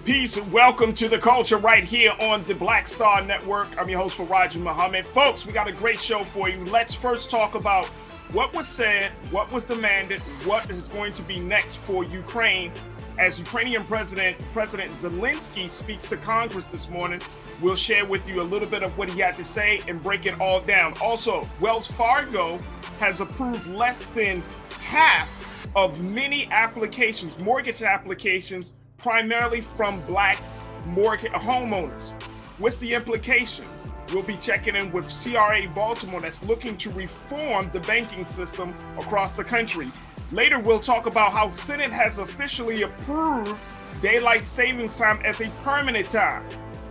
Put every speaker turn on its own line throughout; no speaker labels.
Peace and welcome to The Culture right here on the Black Star Network. I'm your host, Farajii Muhammad. Folks, we got a great show for you. Let's first talk about what was said, what was demanded, what is going to be next for Ukraine. As Ukrainian President Zelensky speaks to Congress this morning, we'll share with you a little bit of what he had to say and break it all down. Also, Wells Fargo has approved less than half of many applications, mortgage applications, primarily from Black mortgage homeowners. What's the implication? We'll be checking in with CRA Baltimore that's looking to reform the banking system across the country. Later, we'll talk about how Senate has officially approved daylight savings time as a permanent time.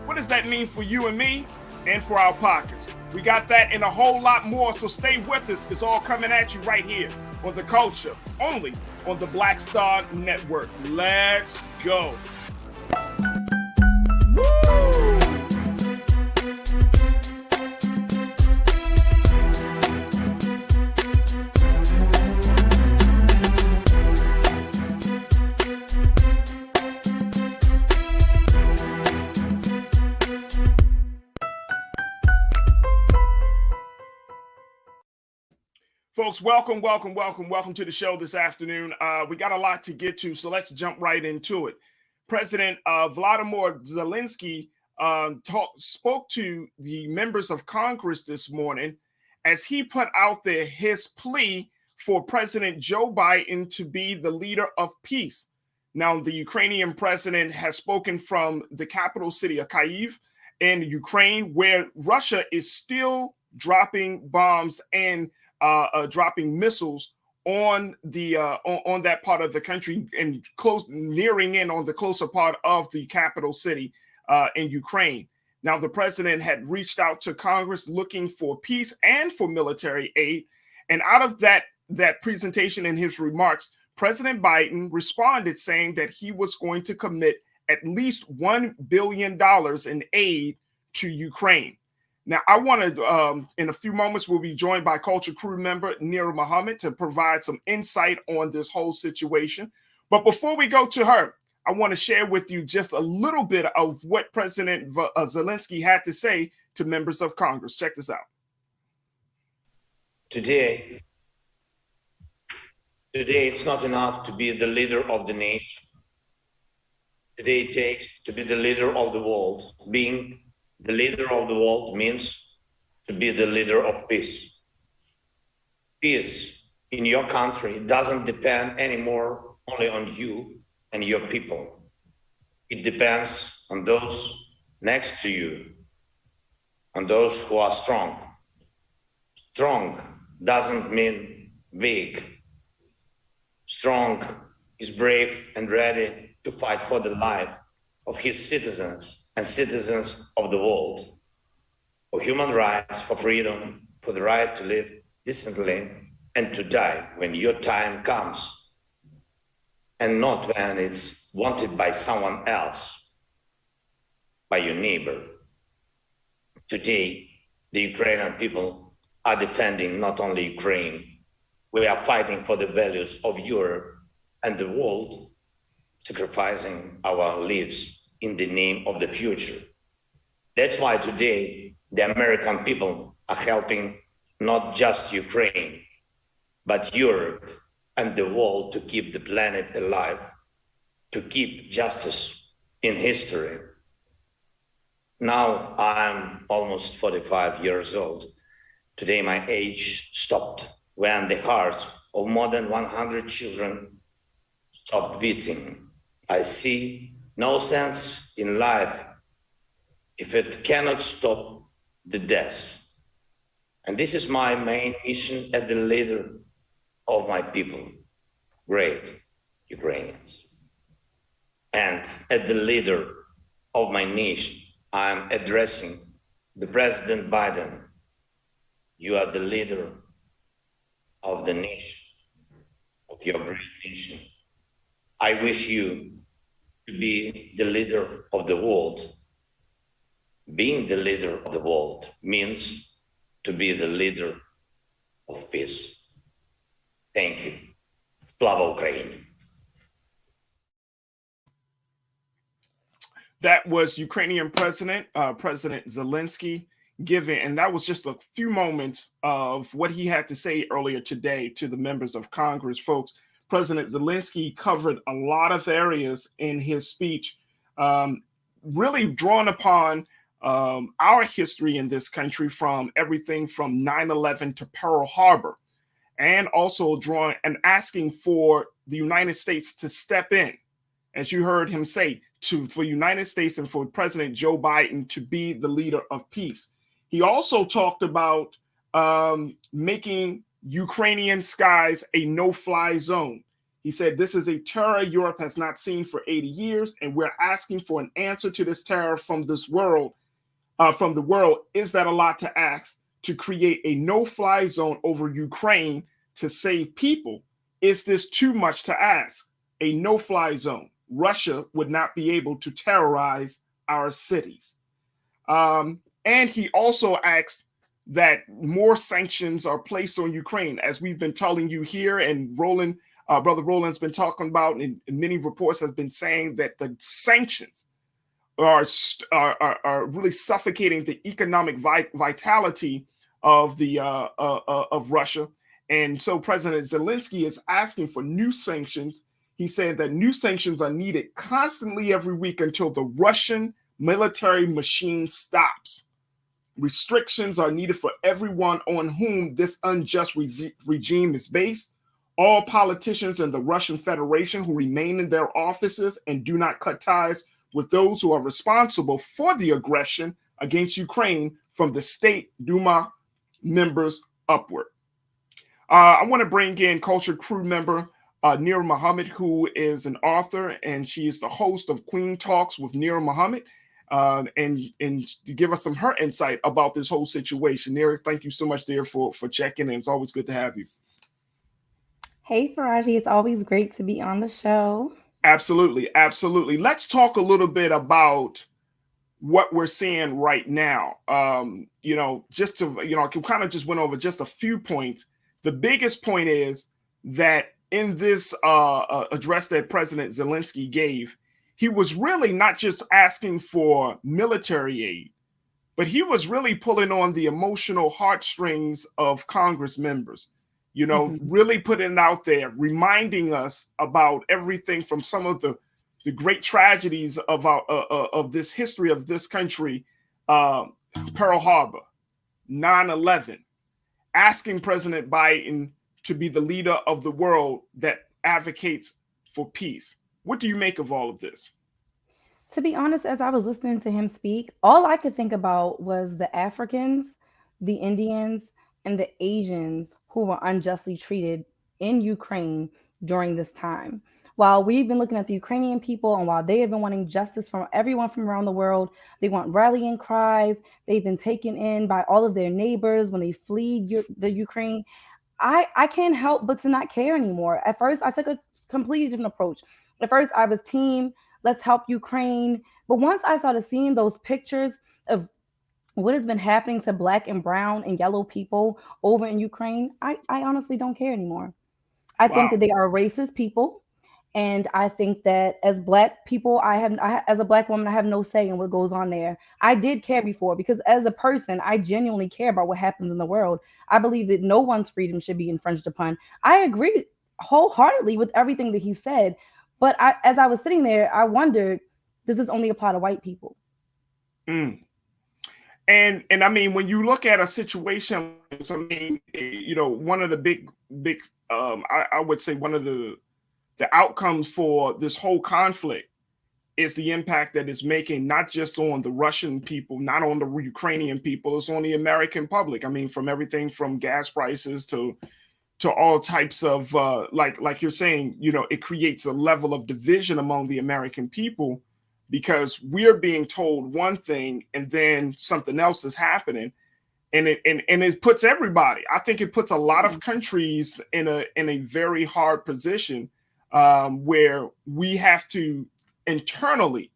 What does that mean for you and me and for our pockets? We got that and a whole lot more, so stay with us. It's all coming at you right here on The Culture, only on the Black Star Network. Let's go. Folks, welcome to the show this afternoon. We got a lot to get to, so let's jump right into it. President Vladimir Zelensky spoke to the members of Congress this morning as he put out there his plea for President Joe Biden to be the leader of peace. Now, the Ukrainian president has spoken from the capital city of Kyiv in Ukraine, where Russia is still dropping bombs and dropping missiles on the on that part of the country and nearing in on the closer part of the capital city in Ukraine. Now, the president had reached out to Congress looking for peace and for military aid. And out of that presentation and his remarks, President Biden responded saying that he was going to commit at least $1 billion in aid to Ukraine. Now, I want to, in a few moments, we'll be joined by Culture Crew member Nira Muhammad to provide some insight on this whole situation. But before we go to her, I want to share with you just a little bit of what President Zelensky had to say to members of Congress. Check this out.
Today, it's not enough to be the leader of the nation. Today, it takes to be the leader of the world. Being the leader of the world means to be the leader of peace. Peace in your country doesn't depend anymore only on you and your people. It depends on those next to you, on those who are strong. Strong doesn't mean weak. Strong is brave and ready to fight for the life of his citizens and citizens of the world, for human rights, for freedom, for the right to live decently and to die when your time comes, and not when it's wanted by someone else, by your neighbor. Today, the Ukrainian people are defending not only Ukraine, we are fighting for the values of Europe and the world, sacrificing our lives in the name of the future. That's why today the American people are helping not just Ukraine, but Europe and the world to keep the planet alive, to keep justice in history. Now I'm almost 45 years old. Today my age stopped when the hearts of more than 100 children stopped beating. I see no sense in life if it cannot stop the death. And this is my main mission as the leader of my people, great Ukrainians. And as the leader of my nation, I'm addressing the President Biden. You are the leader of the nation, of your great nation. I wish you to be the leader of the world. Being the leader of the world means to be the leader of peace. Thank you. Slava Ukraini.
That was Ukrainian President Zelensky giving, and that was just a few moments of what he had to say earlier today to the members of Congress. Folks, President Zelensky covered a lot of areas in his speech, really drawing upon our history in this country, from everything from 9/11 to Pearl Harbor, and also drawing and asking for the United States to step in, as you heard him say, for United States and for President Joe Biden to be the leader of peace. He also talked about making Ukrainian skies a no-fly zone. He said, this is a terror Europe has not seen for 80 years, and we're asking for an answer to this terror from this world, from the world. Is that a lot to ask, to create a no-fly zone over Ukraine to save people? Is this too much to ask? A no-fly zone. Russia would not be able to terrorize our cities. And he also asked that more sanctions are placed on Ukraine, as we've been telling you here, and Brother Roland's been talking about, and many reports have been saying that the sanctions are really suffocating the economic vitality of Russia. And so President Zelensky is asking for new sanctions. He said that new sanctions are needed constantly every week until the Russian military machine stops. Restrictions are needed for everyone on whom this unjust regime is based. All politicians in the Russian Federation who remain in their offices and do not cut ties with those who are responsible for the aggression against Ukraine, from the State Duma members upward. I want to bring in culture crew member Nira Muhammad, who is an author, and she is the host of Queen Talks with Nira Muhammad, and to give us some her insight about this whole situation. Nira, thank you so much, dear, for checking in. It's always good to have you.
Hey, Farajii, it's always great to be on the show.
Absolutely, absolutely. Let's talk a little bit about what we're seeing right now. Just to, I kind of just went over just a few points. The biggest point is that in this address that President Zelensky gave, he was really not just asking for military aid, but he was really pulling on the emotional heartstrings of Congress members, really putting it out there, reminding us about everything from some of the great tragedies of this history of this country, Pearl Harbor, 9/11, asking President Biden to be the leader of the world that advocates for peace. What do you make of all of this?
To be honest, as I was listening to him speak, all I could think about was the Africans, the Indians, and the Asians who were unjustly treated in Ukraine during this time. While we've been looking at the Ukrainian people, and while they have been wanting justice from everyone from around the world, they want rallying cries. They've been taken in by all of their neighbors when they flee the Ukraine. I can't help but to not care anymore. At first, I took a completely different approach. At first, I was team, let's help Ukraine. But once I started seeing those pictures of what has been happening to Black and brown and yellow people over in Ukraine, I honestly don't care anymore. I think that they are racist people. And I think that as Black people, as a Black woman, I have no say in what goes on there. I did care before, because as a person, I genuinely care about what happens in the world. I believe that no one's freedom should be infringed upon. I agree wholeheartedly with everything that he said. But as I was sitting there, I wondered, does this only apply to white people?
And I mean, when you look at a situation, one of the big, I would say one of the outcomes for this whole conflict is the impact that it's making, not just on the Russian people, not on the Ukrainian people, it's on the American public. I mean, from everything from gas prices to all types of, like you're saying, it creates a level of division among the American people, because we're being told one thing and then something else is happening. And it puts everybody, I think it puts a lot of countries in a very hard position, where we have to internally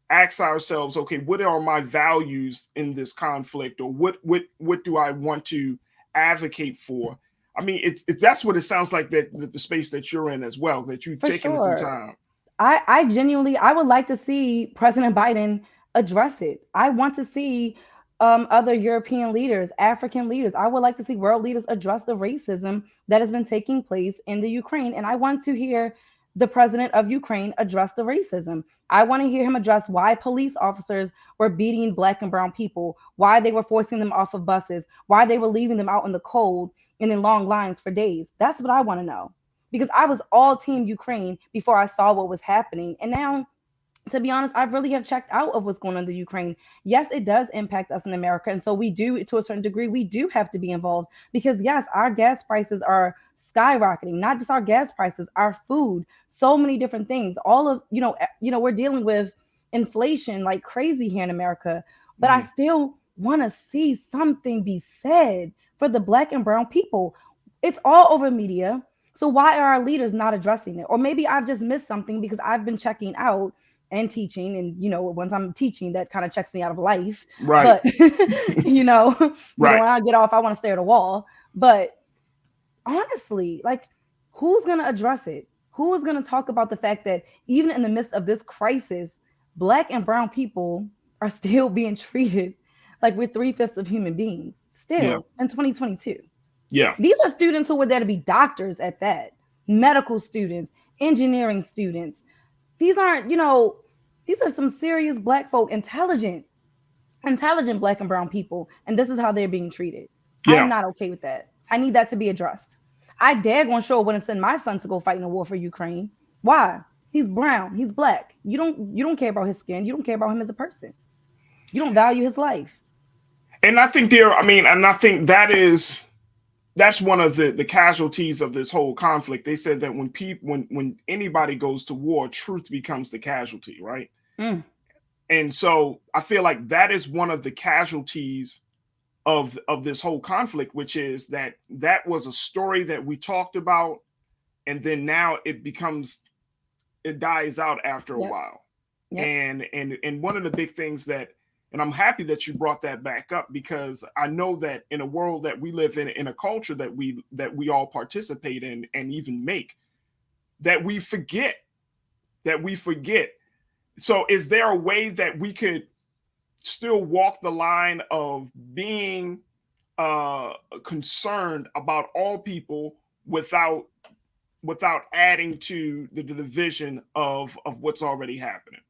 ask ourselves, okay, what are my values in this conflict, or what do I want to advocate for? I mean, it's that's what it sounds like, that the space that you're in as well, that you've taken some time.
I genuinely, I would like to see President Biden address it. I want to see other European leaders, African leaders. I would like to see world leaders address the racism that has been taking place in the Ukraine. And I want to hear the president of Ukraine address the racism. I want to hear him address why police officers were beating black and brown people, why they were forcing them off of buses, why they were leaving them out in the cold and in long lines for days. That's what I want to know, because I was all team Ukraine before I saw what was happening. And now, to be honest, I really have checked out of what's going on in the Ukraine. Yes, it does impact us in America. And so we do, to a certain degree, we do have to be involved because, yes, our gas prices are skyrocketing, not just our gas prices, our food, so many different things. All of, we're dealing with inflation like crazy here in America. But I still want to see something be said for the black and brown people. It's all over media. So why are our leaders not addressing it? Or maybe I've just missed something because I've been checking out and teaching, and once I'm teaching, that kind of checks me out of life.
Right.
But when I get off, I want to stare at a wall. But honestly, like, who's going to address it? Who is going to talk about the fact that even in the midst of this crisis, black and brown people are still being treated like we're 3/5 of human beings still in 2022?
Yeah.
These are students who were there to be doctors at that, medical students, engineering students. These aren't, these are some serious black folk, intelligent black and brown people. And this is how they're being treated.
Yeah.
I'm not okay with that. I need that to be addressed. I daggone sure wouldn't send my son to go fight in a war for Ukraine. Why? He's brown. He's black. You don't care about his skin. You don't care about him as a person. You don't value his life.
And I think that's one of the casualties of this whole conflict. They said that when anybody goes to war, truth becomes the casualty, right? And so I feel like that is one of the casualties of this whole conflict, which is that was a story that we talked about, and then now it dies out after a while. And one of the big things that, and I'm happy that you brought that back up, because I know that in a world that we live in a culture that we all participate in and even make, that we forget. So is there a way that we could still walk the line of being concerned about all people without adding to the division of what's already happening?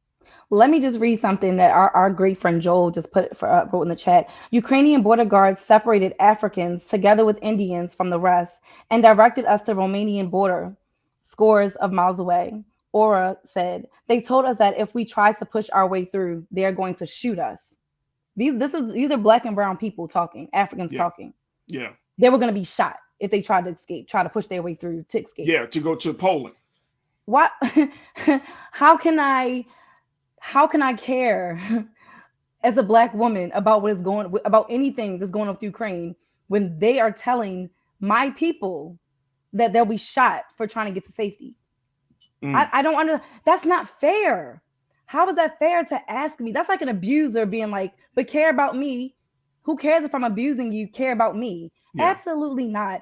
Let me just read something that our great friend Joel just wrote in the chat. Ukrainian border guards separated Africans together with Indians from the rest and directed us to Romanian border, scores of miles away. Aura said, they told us that if we try to push our way through, they're going to shoot us. These are black and brown people talking, Africans talking.
Yeah.
They were going to be shot if they tried to escape, try to push their way through to escape.
Yeah, to go to Poland.
What? How can I care as a black woman about about anything that's going on with Ukraine when they are telling my people that they'll be shot for trying to get to safety? I don't understand. That's not fair. How is that fair to ask me? That's like an abuser being like, but care about me. Who cares if I'm abusing you? Care about me. Yeah. Absolutely not.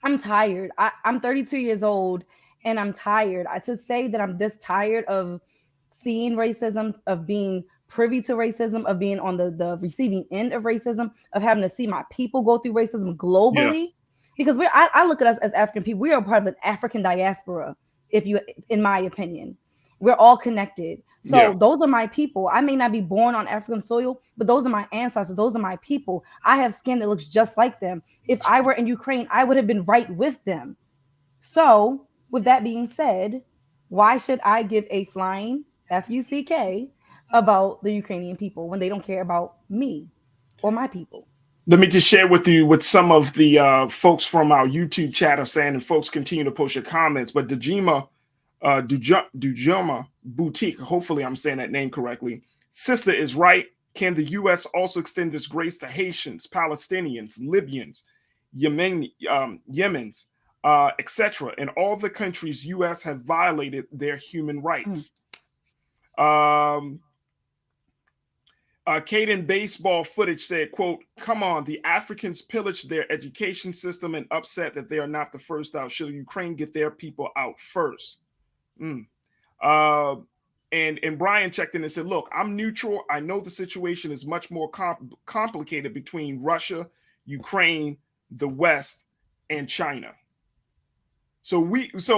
I'm tired. I'm 32 years old and I'm tired. To say that I'm this tired of seeing racism, of being privy to racism, of being on the receiving end of racism, of having to see my people go through racism globally. Yeah. Because I look at us as African people. We are part of the African diaspora, in my opinion. We're all connected. So those are my people. I may not be born on African soil, but those are my ancestors. Those are my people. I have skin that looks just like them. If I were in Ukraine, I would have been right with them. So with that being said, why should I give a flying F-U-C-K about the Ukrainian people when they don't care about me or my people?
Let me just share with you what some of the folks from our YouTube chat are saying, and folks continue to post your comments. But Dujima Boutique, hopefully I'm saying that name correctly. Sister is right. Can the U.S. also extend this grace to Haitians, Palestinians, Libyans, Yemens, etc., and all the countries U.S. have violated their human rights? Caden Baseball Footage said, quote, come on, the Africans pillaged their education system and upset that they are not the first out. Should Ukraine get their people out first? Uh, and Brian checked in and said, "Look, I'm neutral. I know the situation is much more complicated between Russia, Ukraine, the West, and China. This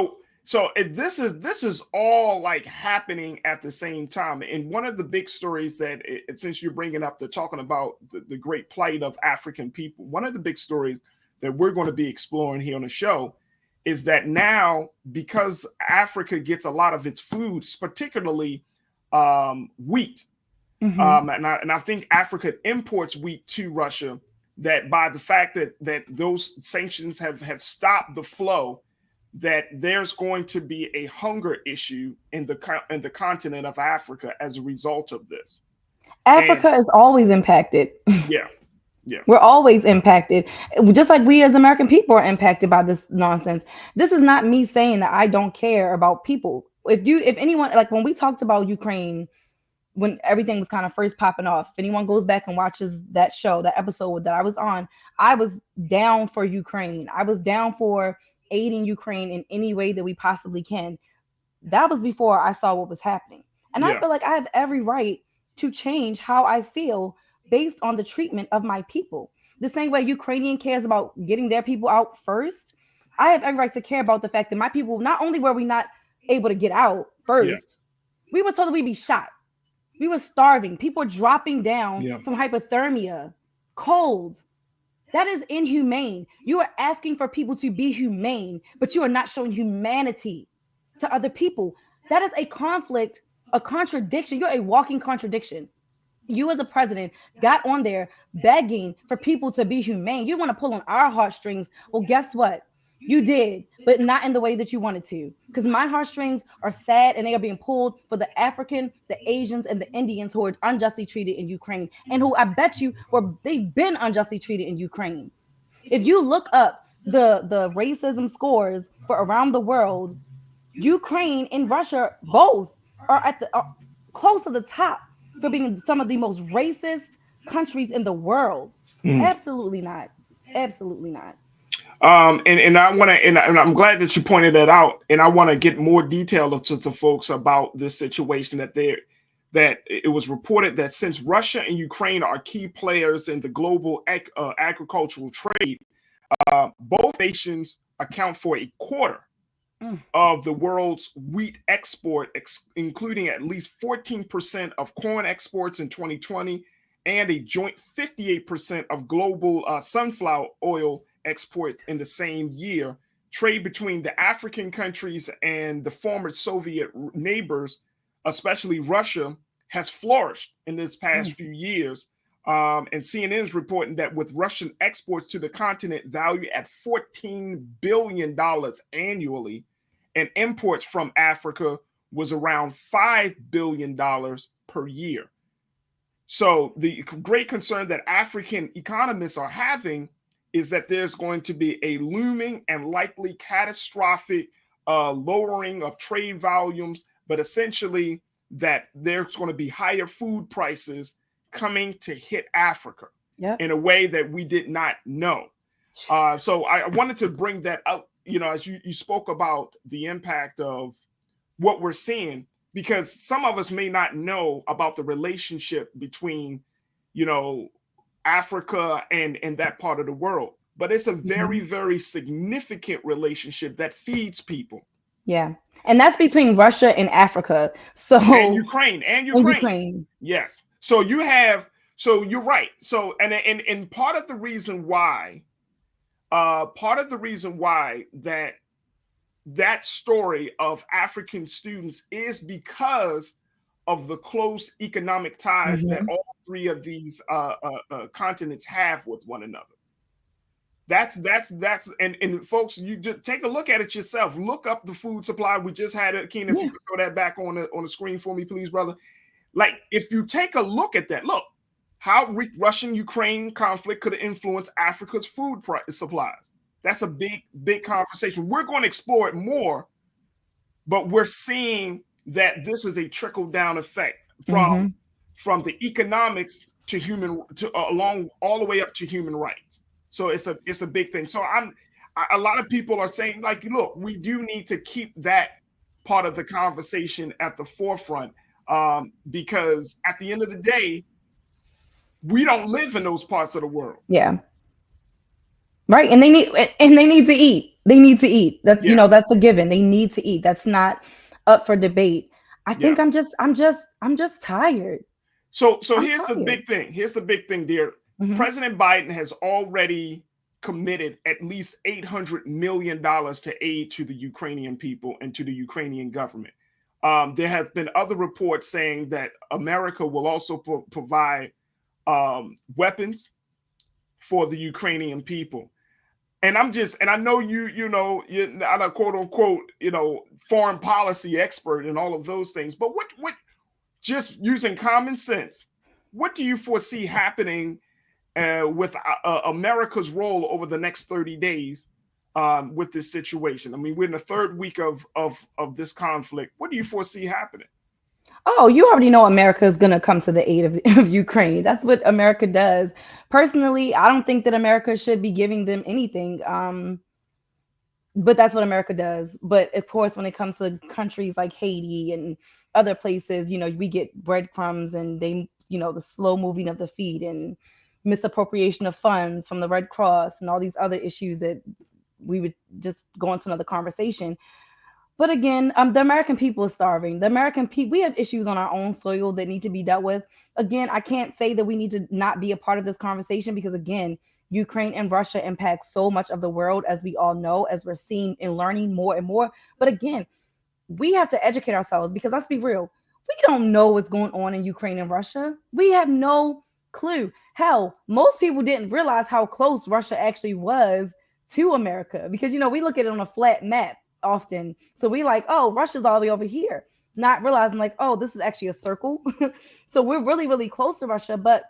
is all like happening at the same time. And one of the big stories that, since you're bringing up, they're talking about the great plight of African people. One of the big stories that we're going to be exploring here on the show is that now, because Africa gets a lot of its foods, particularly wheat, and I think Africa imports wheat to Russia, that by the fact that those sanctions have stopped the flow, that there's going to be a hunger issue in the continent of Africa as a result of this.
Africa is always impacted.
Yeah. Yeah.
We're always impacted, just like we as American people are impacted by this nonsense. This is not me saying that I don't care about people. If anyone, like when we talked about Ukraine, when everything was kind of first popping off, if anyone goes back and watches that show, that episode that I was on, I was down for Ukraine. I was down for aiding Ukraine in any way that we possibly can. That was before I saw what was happening. And I feel like I have every right to change how I feel based on the treatment of my people. The same way Ukrainian cares about getting their people out first, I have every right to care about the fact that my people, not only were we not able to get out first, we were told that we'd be shot. We were starving. People were dropping down from hypothermia, cold. That is inhumane. You are asking for people to be humane, but you are not showing humanity to other people. That is a conflict, a contradiction. You're a walking contradiction. You as a president got on there begging for people to be humane. You want to pull on our heartstrings. Well, guess what? You did, but not in the way that you wanted to. Because my heartstrings are sad and they are being pulled for the African, the Asians, and the Indians who are unjustly treated in Ukraine. And who I bet you they've been unjustly treated in Ukraine. If you look up the racism scores for around the world, Ukraine and Russia both are at the close to the top for being some of the most racist countries in the world. Absolutely not. Absolutely not.
And I want to, and I'm glad that you pointed that out. And I want to get more detail to folks about this situation that it was reported that since Russia and Ukraine are key players in the global agricultural trade, both nations account for a quarter of the world's wheat export, including at least 14% of corn exports in 2020 and a joint 58% of global sunflower oil export in the same year. Trade between the African countries and the former Soviet neighbors, especially Russia, has flourished in this past few years. And CNN is reporting that with Russian exports to the continent valued at $14 billion annually, and imports from Africa was around $5 billion per year. So the great concern that African economists are having is that there's going to be a looming and likely catastrophic lowering of trade volumes, but essentially that there's going to be higher food prices coming to hit Africa in a way that we did not know. So I wanted to bring that up, as you spoke about the impact of what we're seeing, because some of us may not know about the relationship between, Africa and that part of the world. But it's a very, very significant relationship that feeds people.
Yeah. And that's between Russia and Africa.
And Ukraine. Yes. So you're right. So and part of the reason why that story of African students is because of the close economic ties that all three of these continents have with one another. That's and folks, you just take a look at it yourself. Look up the food supply. We just had it. Keenan, if you could throw that back on the screen for me, please, brother. Like, if you take a look at that, look how Russian-Ukraine conflict could influence Africa's food supplies. That's a big conversation. We're going to explore it more, but we're seeing that this is a trickle-down effect from the economics to along all the way up to human rights. So it's a big thing. So a lot of people are saying, like, look, we do need to keep that part of the conversation at the forefront, because at the end of the day, we don't live in those parts of the world.
Yeah. Right. And they need to eat. They need to eat. That,
Yeah.
that's a given. They need to eat. That's not up for debate. I think
Yeah.
I'm just tired.
So
I'm
here's the
tired.
big thing. Here's the big thing, dear.
Mhm.
President Biden has already committed at least $800 million to aid to the Ukrainian people and to the Ukrainian government. There has been other reports saying that America will also provide weapons for the Ukrainian people. And I know you're not a quote unquote, foreign policy expert and all of those things, but what just using common sense, what do you foresee happening with America's role over the next 30 days with this situation? I mean, we're in the third week of this conflict. What do you foresee happening?
Oh, you already know America is going to come to the aid of Ukraine. That's what America does. Personally, I don't think that America should be giving them anything. But that's what America does. But of course, when it comes to countries like Haiti and other places, we get breadcrumbs and the slow moving of the feet and misappropriation of funds from the Red Cross and all these other issues that we would just go into another conversation. But again, the American people is starving. The American people, we have issues on our own soil that need to be dealt with. Again, I can't say that we need to not be a part of this conversation because, again, Ukraine and Russia impact so much of the world, as we all know, as we're seeing and learning more and more. But again, we have to educate ourselves because let's be real, we don't know what's going on in Ukraine and Russia. We have no clue. Hell, most people didn't realize how close Russia actually was to America because, we look at it on a flat map often. So we like, oh, Russia's all the way over here, not realizing like, oh, this is actually a circle. So we're really, really close to Russia, but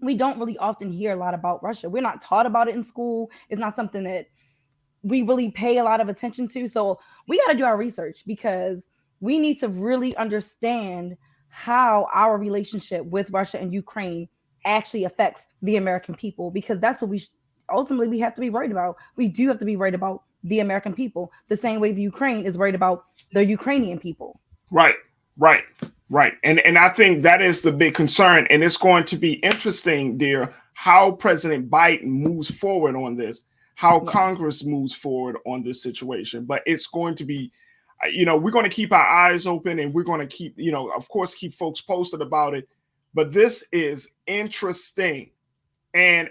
we don't really often hear a lot about Russia. We're not taught about it in school. It's not something that we really pay a lot of attention to. So we got to do our research because we need to really understand how our relationship with Russia and Ukraine actually affects the American people, because that's what ultimately we have to be worried about. We do have to be worried about the American people the same way the Ukraine is worried about the Ukrainian people.
Right. And I think that is the big concern. And it's going to be interesting, dear, how President Biden moves forward on this, how Congress moves forward on this situation. But it's going to be, we're going to keep our eyes open and we're going to keep, of course, keep folks posted about it. But this is interesting. And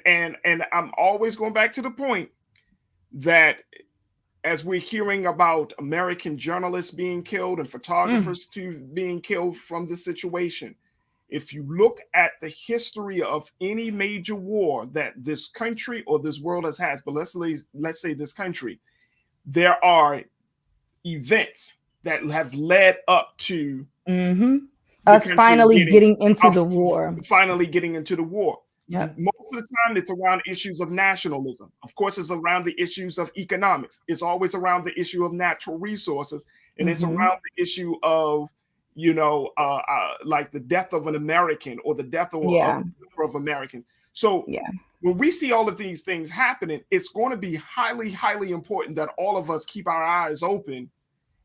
I'm always going back to the point that as we're hearing about American journalists being killed and photographers being killed from this situation, if you look at the history of any major war that this country or this world has had, but let's say this country, there are events that have led up to
us finally getting into the war.
Yep. Most of the time, it's around issues of nationalism. Of course, it's around the issues of economics. It's always around the issue of natural resources. And it's around the issue of, like the death of an American or the death of a number of Americans. So when we see all of these things happening, it's going to be highly, highly important that all of us keep our eyes open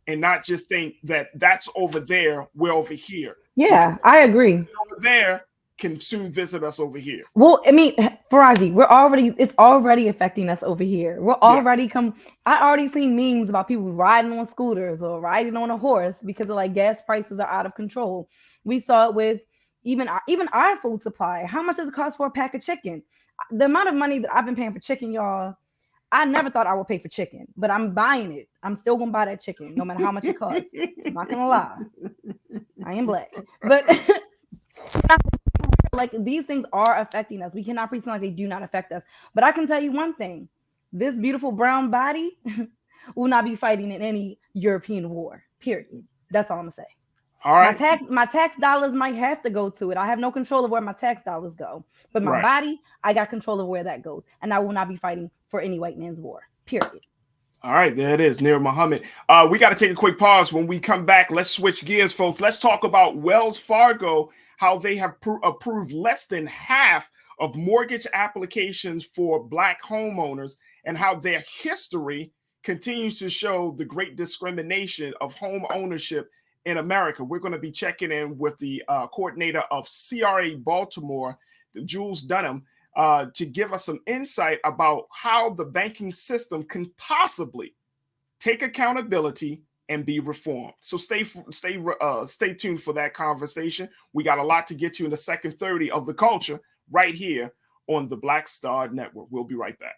and not just think that that's over there, we're over here.
Yeah, I agree.
Over there can soon visit us over here.
Well, I mean, Farajii, it's already affecting us over here. We're already I already seen memes about people riding on scooters or riding on a horse because of like gas prices are out of control. We saw it with even our food supply. How much does it cost for a pack of chicken? The amount of money that I've been paying for chicken, y'all, I never thought I would pay for chicken, but I'm buying it. I'm still gonna buy that chicken, no matter how much it costs. I'm not gonna lie. I am black, but like these things are affecting us. We cannot pretend like they do not affect us. But I can tell you one thing: this beautiful brown body will not be fighting in any European war. Period. That's all I'm gonna say.
All right.
My tax dollars might have to go to it. I have no control of where my tax dollars go, but my body, I got control of where that goes, and I will not be fighting for any white man's war. Period.
All right, there it is, Nir Muhammad. We got to take a quick pause. When we come back, let's switch gears, folks. Let's talk about Wells Fargo, how they have approved less than half of mortgage applications for Black homeowners, and how their history continues to show the great discrimination of home ownership in America. We're going to be checking in with the coordinator of CRA Baltimore, Jules Dunham, to give us some insight about how the banking system can possibly take accountability and be reformed. So stay tuned for that conversation. We got a lot to get to in the second 30 of The Culture right here on the Black Star Network. We'll be right back.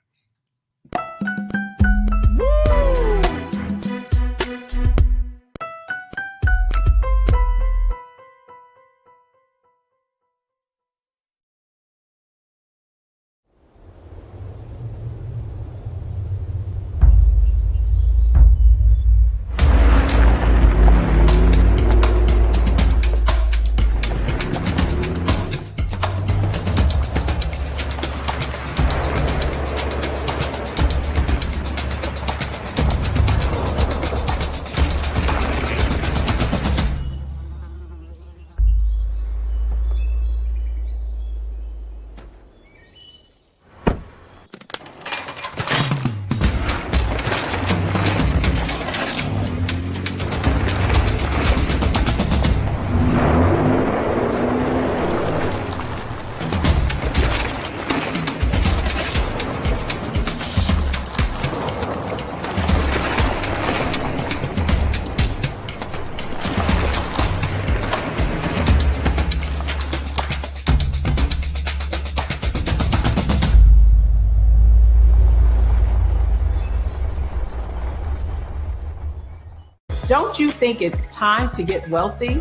Don't you think it's time to get wealthy?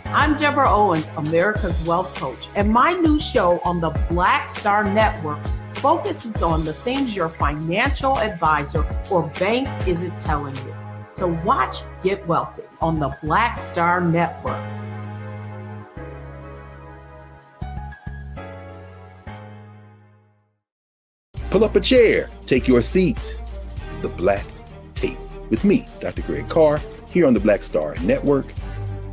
I'm Deborah Owens, America's Wealth Coach, and my new show on the Black Star Network focuses on the things your financial advisor or bank isn't telling you. So watch Get Wealthy on the Black Star Network.
Pull up a chair, take your seat. The Black Tape with me, Dr. Greg Carr, here on the Black Star Network.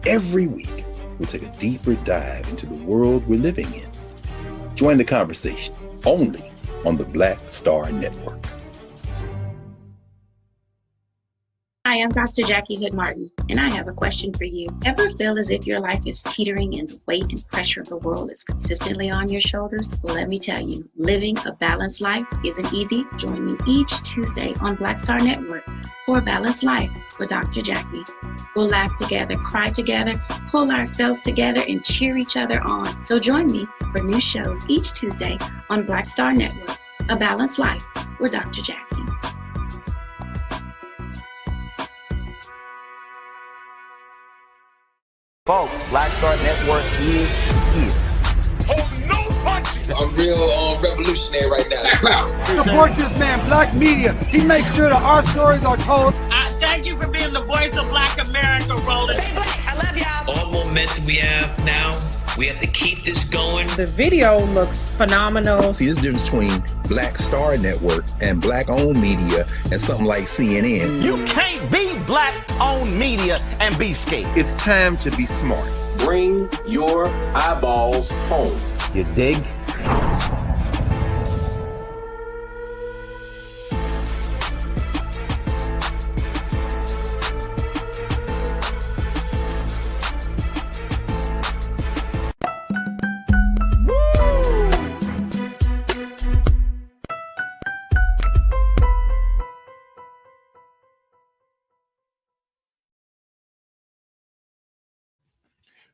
Every week, we'll take a deeper dive into the world we're living in. Join the conversation only on the Black Star Network.
Hi, I'm Dr. Jackie Hood Martin, and I have a question for you. Ever feel as if your life is teetering and the weight and pressure of the world is consistently on your shoulders? Well, let me tell you, living a balanced life isn't easy. Join me each Tuesday on Black Star Network for a Balanced Life with Dr. Jackie. We'll laugh together, cry together, pull ourselves together, and cheer each other on. So join me for new shows each Tuesday on Black Star Network, A Balanced Life with Dr. Jackie.
Folks, Black Star Network is here.
Oh, no punches!
I'm real revolutionary right now.
Support this man, Black Media. He makes sure that our stories are told.
Thank you for being the voice of Black America, Roland.
Stay black. I love y'all.
All momentum we have now, we have to keep this going.
The video looks phenomenal.
See, there's a difference between Black Star Network and Black-owned media and something like CNN.
You can't be Black-owned media and be scared.
It's time to be smart.
Bring your eyeballs home.
You dig?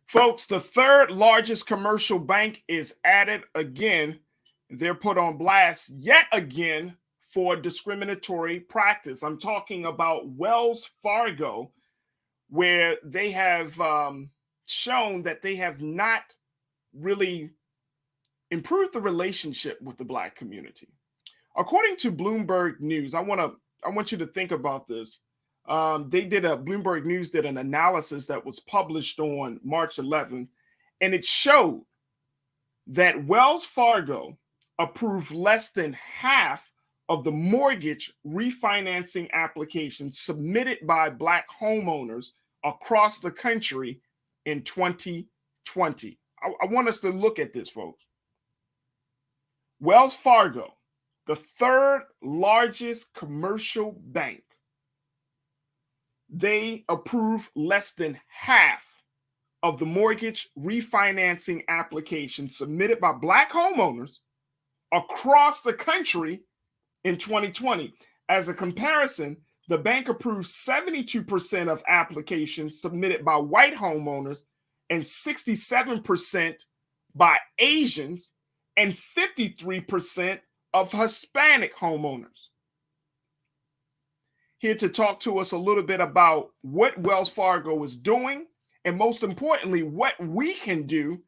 Folks, the third largest commercial bank is added again. They're put on blast yet again for discriminatory practice. I'm talking about Wells Fargo, where they have shown that they have not really improved the relationship with the Black community. According to Bloomberg News, I want you to think about this. Bloomberg News did an analysis that was published on March 11th, and it showed that Wells Fargo approved less than half of the mortgage refinancing applications submitted by Black homeowners across the country in 2020. I want us to look at this, folks. Wells Fargo the third largest commercial bank, they approve less than half of the mortgage refinancing applications submitted by Black homeowners across the country in 2020. As a comparison, the bank approved 72% of applications submitted by white homeowners and 67% by Asians and 53% of Hispanic homeowners. Here to talk to us a little bit about what Wells Fargo is doing, and most importantly, what we can do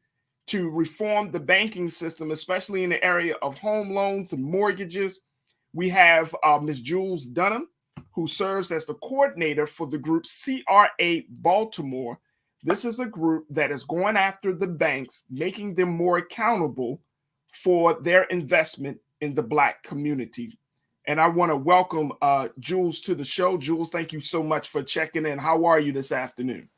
to reform the banking system, especially in the area of home loans and mortgages. We have Ms. Jules Dunham, who serves as the coordinator for the group CRA Baltimore. This is a group that is going after the banks, making them more accountable for their investment in the Black community. And I want to welcome Jules to the show. Jules, thank you so much for checking in. How are you this afternoon?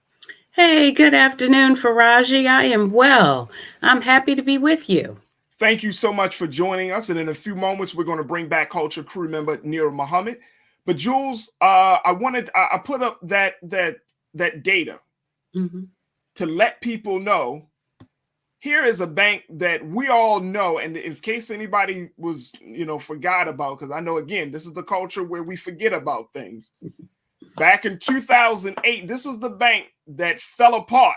Hey, good afternoon, Farajii. I am well. I'm happy to be with you.
Thank you so much for joining us. And in a few moments, we're going to bring back Culture crew member Nir Muhammad. But Jules, I put up that data to let people know here is a bank that we all know. And in case anybody was, forgot about, because I know, again, this is the culture where we forget about things. Back in 2008, this was the bank that fell apart,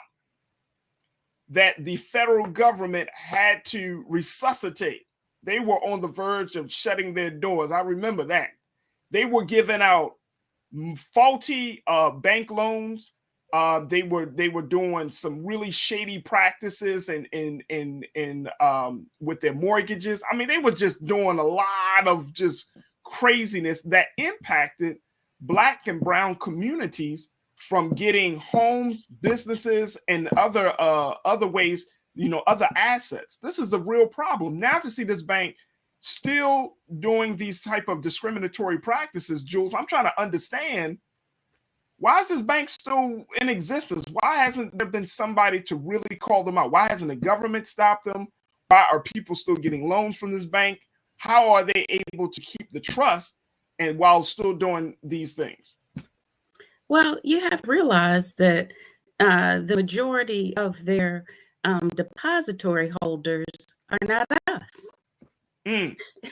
that the federal government had to resuscitate. They were on the verge of shutting their doors. I remember that. They were giving out faulty bank loans. They were doing some really shady practices and with their mortgages. I mean, they were just doing a lot of just craziness that impacted Black and brown communities from getting homes, businesses, and other ways, other assets. This is a real problem. Now to see this bank still doing these type of discriminatory practices, Jules, I'm trying to understand, why is this bank still in existence? Why hasn't there been somebody to really call them out? Why hasn't the government stopped them? Why are people still getting loans from this bank? How are they able to keep the trust and while still doing these things?
Well, you have to realize that the majority of their depository holders are not us.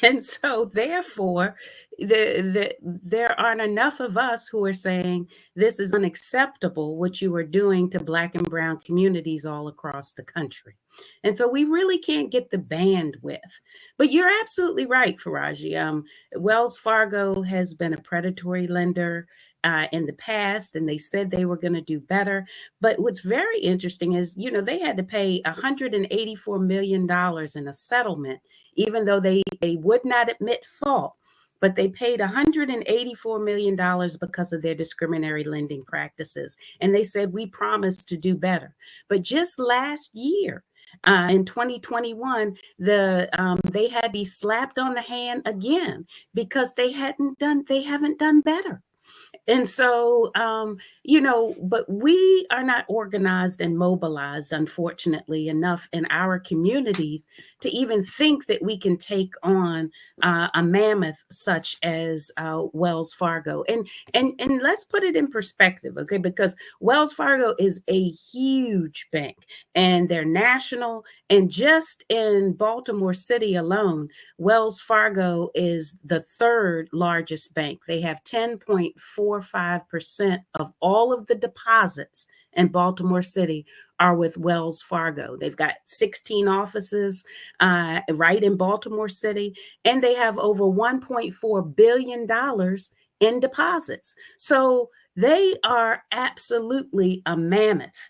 And so therefore, there aren't enough of us who are saying this is unacceptable, what you are doing to Black and brown communities all across the country. And so we really can't get the bandwidth. But you're absolutely right, Farajii. Wells Fargo has been a predatory lender in the past, and they said they were going to do better. But what's very interesting is, they had to pay $184 million in a settlement, even though they would not admit fault. But they paid $184 million because of their discriminatory lending practices. And they said, we promised to do better. But just last year, in 2021, they had to be slapped on the hand again because they haven't done better. And so, but we are not organized and mobilized, unfortunately, enough in our communities to even think that we can take on a mammoth such as Wells Fargo. And let's put it in perspective, okay? Because Wells Fargo is a huge bank and they're national. And just in Baltimore City alone, Wells Fargo is the third largest bank. They have 10.45% of all of the deposits in Baltimore City are with Wells Fargo. They've got 16 offices right in Baltimore City, and they have over $1.4 billion in deposits. So they are absolutely a mammoth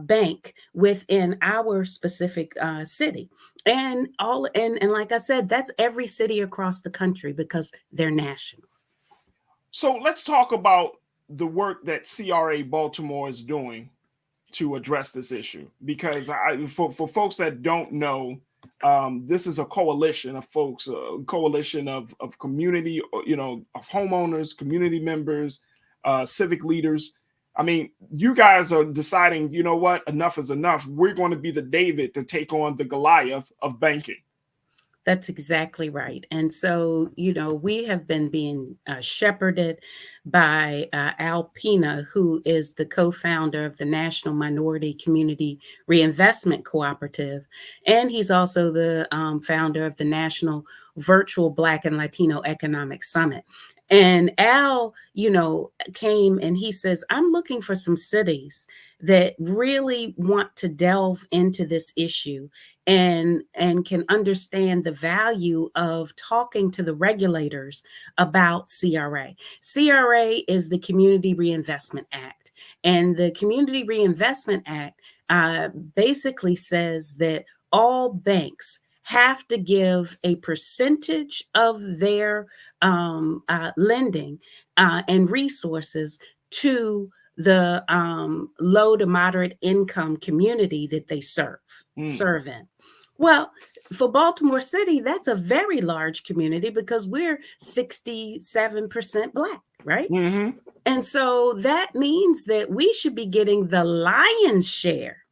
bank within our specific city. And like I said, that's every city across the country because they're national.
So let's talk about the work that CRA Baltimore is doing to address this issue, because for folks that don't know, this is a coalition of folks, a coalition of community, of homeowners, community members, civic leaders. I mean, you guys are deciding, you know what, enough is enough. We're going to be the David to take on the Goliath of banking.
That's exactly right. And so, we have been being shepherded by Al Pena, who is the co-founder of the National Minority Community Reinvestment Cooperative. And he's also the founder of the National Virtual Black and Latino Economic Summit. And Al, came and he says, I'm looking for some cities that really want to delve into this issue and can understand the value of talking to the regulators about CRA. CRA is the Community Reinvestment Act. And the Community Reinvestment Act basically says that all banks have to give a percentage of their lending and resources to the low to moderate income community that they serve in. Well, for Baltimore City, that's a very large community because we're 67% Black, right?
Mm-hmm.
And so that means that we should be getting the lion's share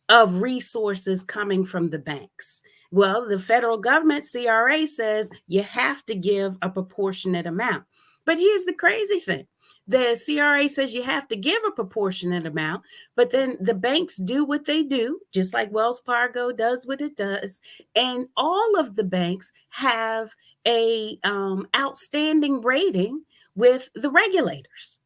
of resources coming from the banks. Well, the federal government, CRA, says you have to give a proportionate amount. But here's the crazy thing. The CRA says you have to give a proportionate amount, but then the banks do what they do, just like Wells Fargo does what it does. And all of the banks have a outstanding rating with the regulators.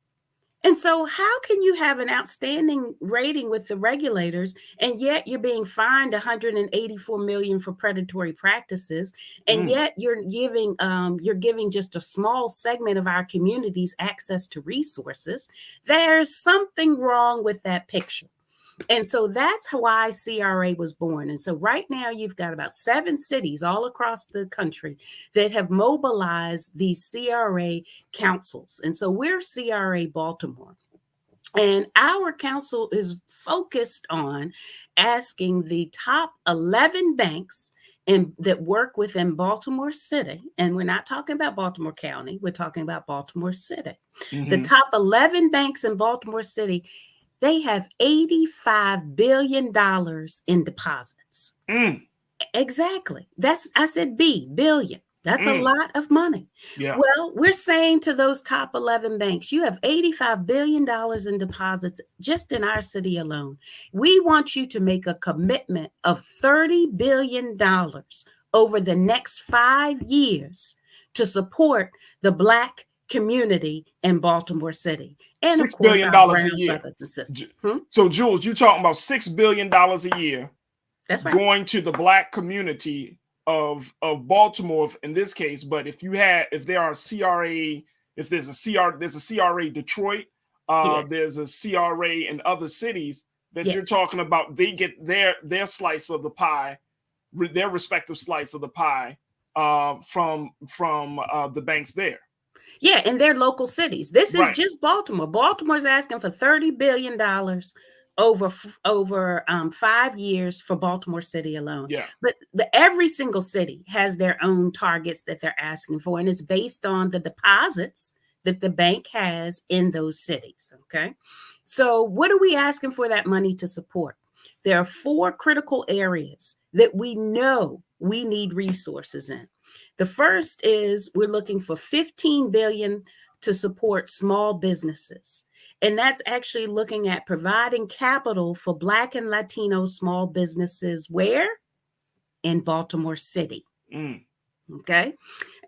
And so how can you have an outstanding rating with the regulators and yet you're being fined $184 million for predatory practices, and yet you're giving just a small segment of our communities access to resources? There's something wrong with that picture. And so that's why CRA was born. And so right now you've got about 7 cities all across the country that have mobilized these CRA councils. And so we're CRA Baltimore. And our council is focused on asking the top 11 banks that work within Baltimore City. And we're not talking about Baltimore County. We're talking about Baltimore City. Mm-hmm. The top 11 banks in Baltimore City, they have $85 billion in deposits. Exactly. I said billion. That's a lot of money.
Yeah.
Well, we're saying to those top 11 banks, you have $85 billion in deposits just in our city alone. We want you to make a commitment of $30 billion over the next 5 years to support the Black community in Baltimore City. And
$6 billion a year.
Hmm?
So, Jules, you're talking about $6 billion a year.
That's right.
Going to the Black community of Baltimore in this case. But if there's a CRA Detroit, there's a CRA in other cities that you're talking about, they get their slice of the pie, their respective slice of the pie from the banks there.
Yeah, in their local cities. This is just Baltimore. Baltimore's asking for $30 billion over 5 years for Baltimore City alone.
Yeah.
But every single city has their own targets that they're asking for, and it's based on the deposits that the bank has in those cities. Okay. So what are we asking for that money to support? There are 4 critical areas that we know we need resources in. The first is we're looking for $15 billion to support small businesses. And that's actually looking at providing capital for Black and Latino small businesses where? In Baltimore City. Okay.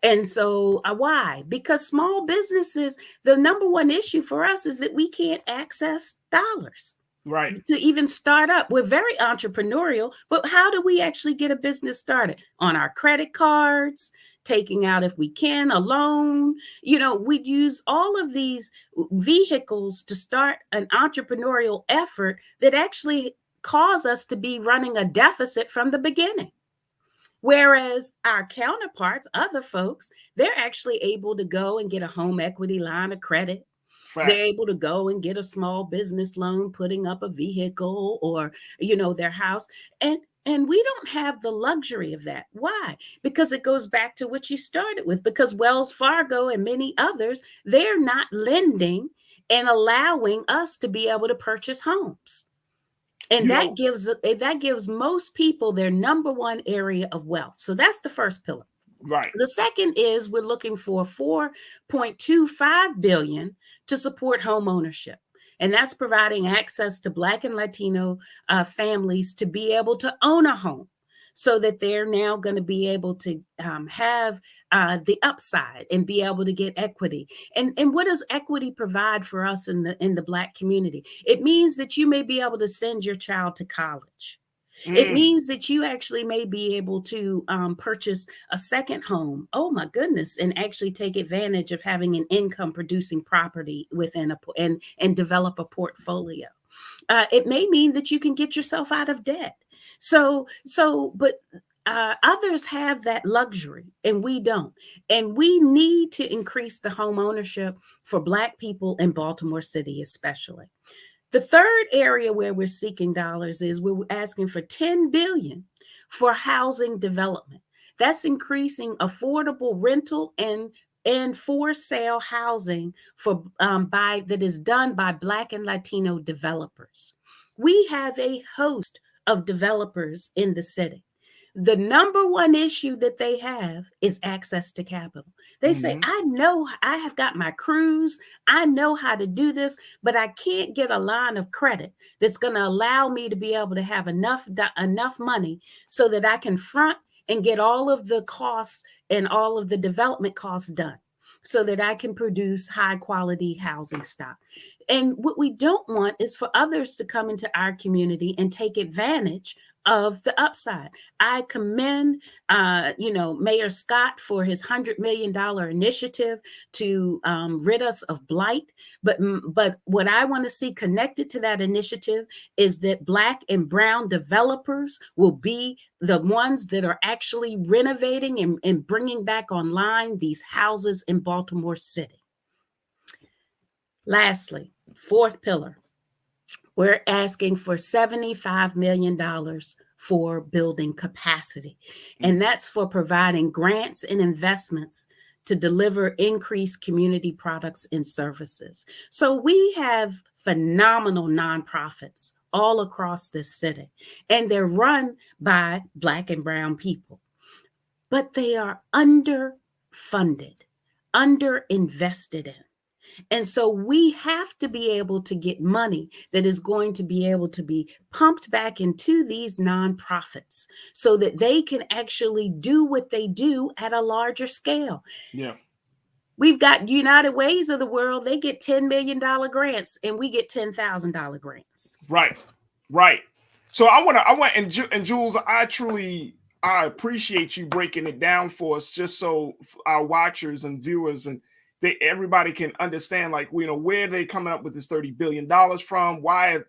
And so why? Because small businesses, the number one issue for us is that we can't access dollars.
Right.
To even start up. We're very entrepreneurial, but how do we actually get a business started? On our credit cards, taking out, if we can, a loan. We'd use all of these vehicles to start an entrepreneurial effort that actually cause us to be running a deficit from the beginning. Whereas our counterparts, other folks, they're actually able to go and get a home equity line of credit.
Right.
They're able to go and get a small business loan, putting up a vehicle or, their house. And we don't have the luxury of that. Why? Because it goes back to what you started with, because Wells Fargo and many others, they're not lending and allowing us to be able to purchase homes. And that gives most people their number one area of wealth. So that's the first pillar.
Right.
The second is we're looking for $4.25 billion to support home ownership. And that's providing access to Black and Latino families to be able to own a home, so that they're now going to be able to have the upside and be able to get equity. And what does equity provide for us in the Black community? It means that you may be able to send your child to college. It means that you actually may be able to purchase a second home. Oh my goodness. And actually take advantage of having an income producing property within and develop a portfolio. It may mean that you can get yourself out of debt. But others have that luxury and we don't. And we need to increase the home ownership for Black people in Baltimore City, especially. The third area where we're seeking dollars is we're asking for $10 billion for housing development. That's increasing affordable rental and for sale housing that is done by Black and Latino developers. We have a host of developers in the city. The number one issue that they have is access to capital. They say, I know I have got my crews, I know how to do this, but I can't get a line of credit that's going to allow me to be able to have enough money so that I can front and get all of the costs and all of the development costs done, so that I can produce high quality housing stock. And what we don't want is for others to come into our community and take advantage of the upside. I commend, Mayor Scott for his $100 million initiative to rid us of blight. But what I want to see connected to that initiative is that Black and brown developers will be the ones that are actually renovating and bringing back online these houses in Baltimore City. Lastly, fourth pillar. We're asking for $75 million for building capacity. And that's for providing grants and investments to deliver increased community products and services. So we have phenomenal nonprofits all across this city, and they're run by Black and brown people, but they are underfunded, underinvested in. And so we have to be able to get money that is going to be able to be pumped back into these nonprofits so that they can actually do what they do at a larger scale.
Yeah.
We've got United Ways of the world. They get $10 million grants and we get $10,000 grants.
Right. So and Jules, I appreciate you breaking it down for us, just so our watchers and viewers and everybody can understand, like, where they coming up with this $30 billion from, why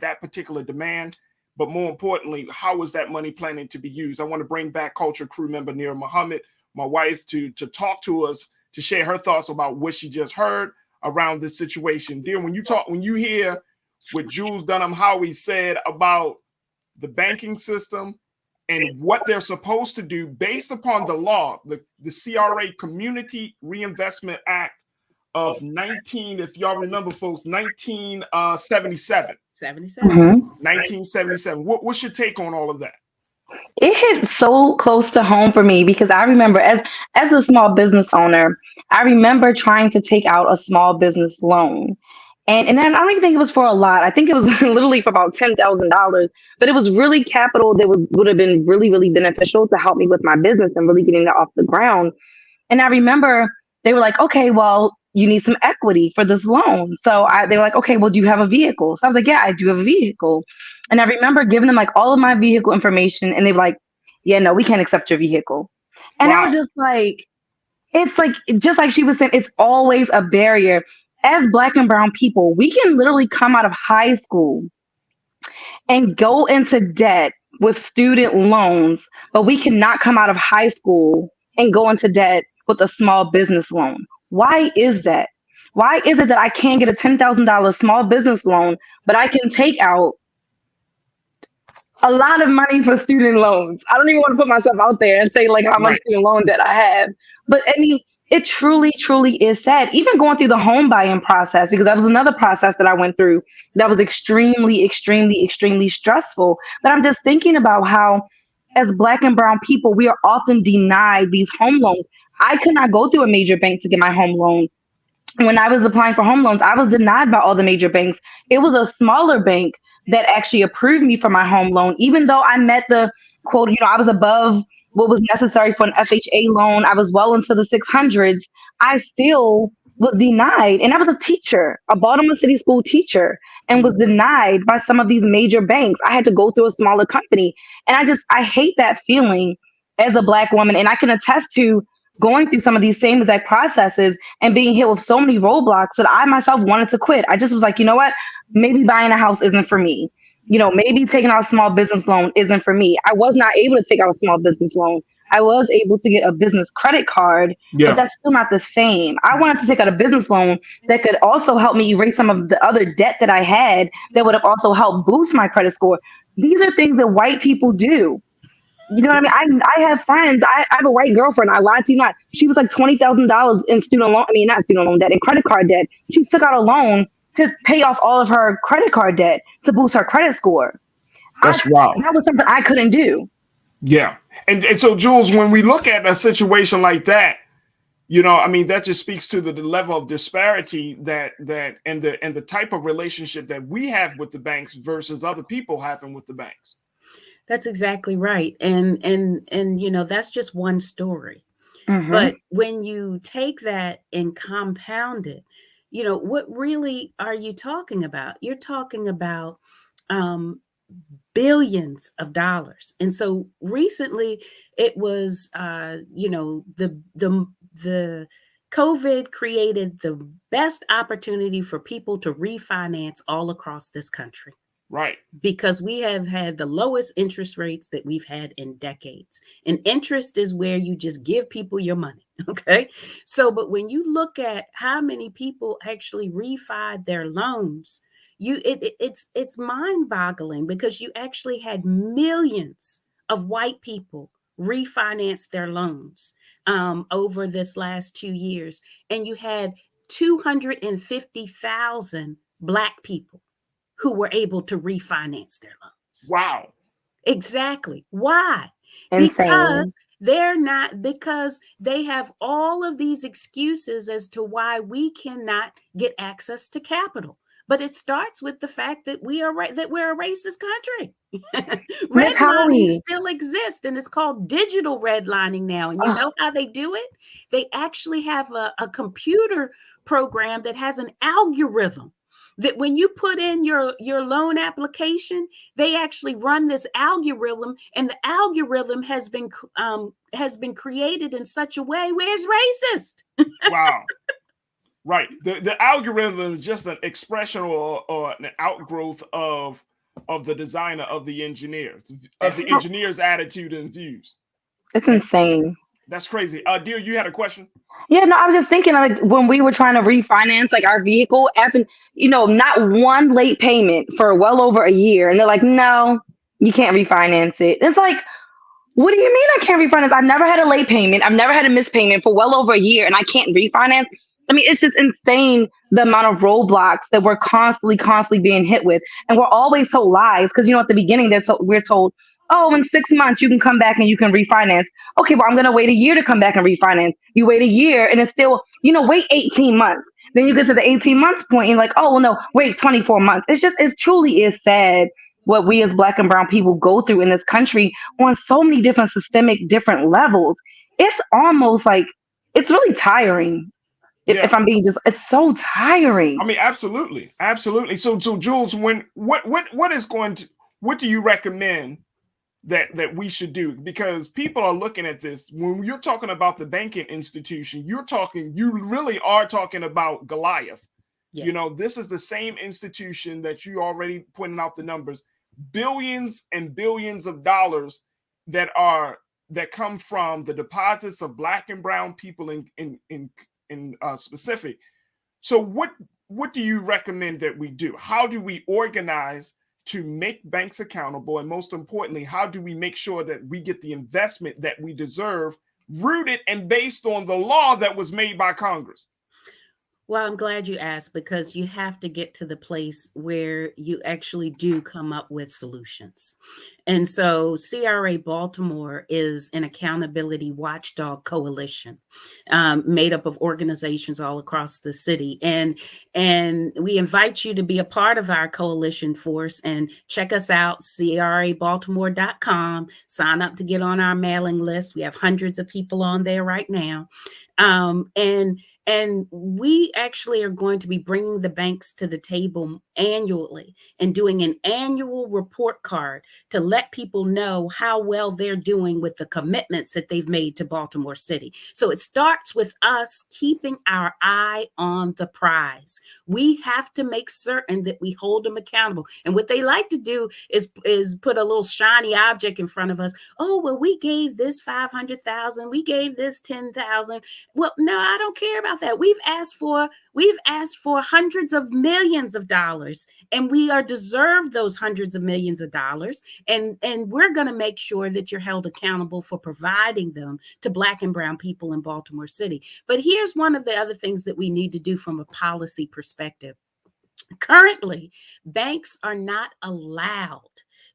that particular demand, but more importantly, how is that money planning to be used? I want to bring back culture crew member Nira Muhammad, my wife, to talk to us, to share her thoughts about what she just heard around this situation. Dear, when you hear what Jules Dunham Howie said about the banking system and what they're supposed to do based upon the law, the CRA Community Reinvestment Act of 1977. 1977. What's your take on all of that?
It hit so close to home for me because I remember as a small business owner, I remember trying to take out a small business loan. And then I don't even think it was for a lot. I think it was literally for about $10,000, but it was really capital that would have been really, really beneficial to help me with my business and really getting it off the ground. And I remember they were like, okay, well, you need some equity for this loan. So they were like, okay, well, do you have a vehicle? So I was like, yeah, I do have a vehicle. And I remember giving them like all of my vehicle information and they were like, yeah, no, we can't accept your vehicle. And wow. I was just like, it's like, just like she was saying, it's always a barrier. As Black and brown people, we can literally come out of high school and go into debt with student loans, but we cannot come out of high school and go into debt with a small business loan. Why is that? Why is it that I can't get a $10,000 small business loan, but I can take out a lot of money for student loans? I don't even want to put myself out there and say like how much student loan debt I have. But I mean, It truly, truly is sad. Even going through the home buying process, because that was another process that I went through that was extremely, extremely, extremely stressful. But I'm just thinking about how, as Black and brown people, we are often denied these home loans. I could not go through a major bank to get my home loan. When I was applying for home loans, I was denied by all the major banks. It was a smaller bank that actually approved me for my home loan, even though I met the quote, I was above what was necessary for an FHA loan. I was well into the 600s. I still was denied. And I was a teacher, a Baltimore City school teacher, and was denied by some of these major banks. I had to go through a smaller company. And I hate that feeling as a Black woman. And I can attest to going through some of these same exact processes and being hit with so many roadblocks that I myself wanted to quit. I just was like, you know what? Maybe buying a house isn't for me. Maybe taking out a small business loan isn't for me. I was not able to take out a small business loan. I was able to get a business credit card, but that's still not the same. I wanted to take out a business loan that could also help me erase some of the other debt that I had that would have also helped boost my credit score. These are things that white people do. You know what I mean? I have friends. I have a white girlfriend. I lied to you not. She was like $20,000 in student loan. I mean, not student loan debt, in credit card debt. She took out a loan to pay off all of her credit card debt to boost her credit score.
That's wild.
That was something I couldn't do.
Yeah. And so, Jules, when we look at a situation like that, that just speaks to the level of disparity that and the type of relationship that we have with the banks versus other people having with the banks.
That's exactly right. And that's just one story.
Mm-hmm.
But when you take that and compound it, what really are you talking about? You're talking about billions of dollars. And so recently it was, the COVID created the best opportunity for people to refinance all across this country.
Right.
Because we have had the lowest interest rates that we've had in decades. And interest is where you just give people your money. Okay. So, but when you look at how many people actually refied their loans, it's mind-boggling, because you actually had millions of white people refinance their loans over this last 2 years. And you had 250,000 Black people who were able to refinance their loans.
Wow.
Exactly. Why?
Insane.
Because they have all of these excuses as to why we cannot get access to capital. But it starts with the fact that we're a racist country. Redlining still exists, and it's called digital redlining now. And you know how they do it? They actually have a computer program that has an algorithm that when you put in your loan application, they actually run this algorithm, and the algorithm has been created in such a way where it's racist.
Wow. Right. The algorithm is just an expression or an outgrowth of the designer, of the engineer's attitude and views.
It's insane.
That's crazy. Dear, you had a question?
Yeah, no, I was just thinking, like, when we were trying to refinance like our vehicle, not one late payment for well over a year, and they're like, no, you can't refinance it. It's like, what do you mean I can't refinance? I've never had a late payment. I've never had a missed payment for well over a year, and I can't refinance. I mean, it's just insane, the amount of roadblocks that we're constantly being hit with. And we're always told lies, because, at the beginning, we're told, oh, in 6 months, you can come back and you can refinance. Okay, well, I'm going to wait a year to come back and refinance. You wait a year and it's still, wait 18 months. Then you get to the 18 months point and you're like, oh, well, no, wait 24 months. It truly is sad what we as Black and brown people go through in this country on so many different different levels. It's almost like, it's really tiring. If I'm being it's so tiring.
I mean, absolutely. Absolutely. So Jules, what do you recommend that we should do? Because people are looking at this. When you're talking about the banking institution, you really are talking about Goliath. Yes. This is the same institution that you already pointed out the numbers, billions and billions of dollars that come from the deposits of Black and brown people in specific. So what do you recommend that we do? How do we organize to make banks accountable? And most importantly, how do we make sure that we get the investment that we deserve rooted and based on the law that was made by Congress?
Well, I'm glad you asked, because you have to get to the place where you actually do come up with solutions. And so CRA Baltimore is an accountability watchdog coalition made up of organizations all across the city. And we invite you to be a part of our coalition force and check us out, crabaltimore.com. Sign up to get on our mailing list. We have hundreds of people on there right now. And we actually are going to be bringing the banks to the table annually and doing an annual report card to let people know how well they're doing with the commitments that they've made to Baltimore City. So it starts with us keeping our eye on the prize. We have to make certain that we hold them accountable. And what they like to do is put a little shiny object in front of us. Oh, well, we gave this 500,000. We gave this 10,000. Well, no, I don't care about that. We've asked for hundreds of millions of dollars, and we are deserved those hundreds of millions of dollars. And we're going to make sure that you're held accountable for providing them to Black and brown people in Baltimore City. But here's one of the other things that we need to do from a policy perspective. Currently, banks are not allowed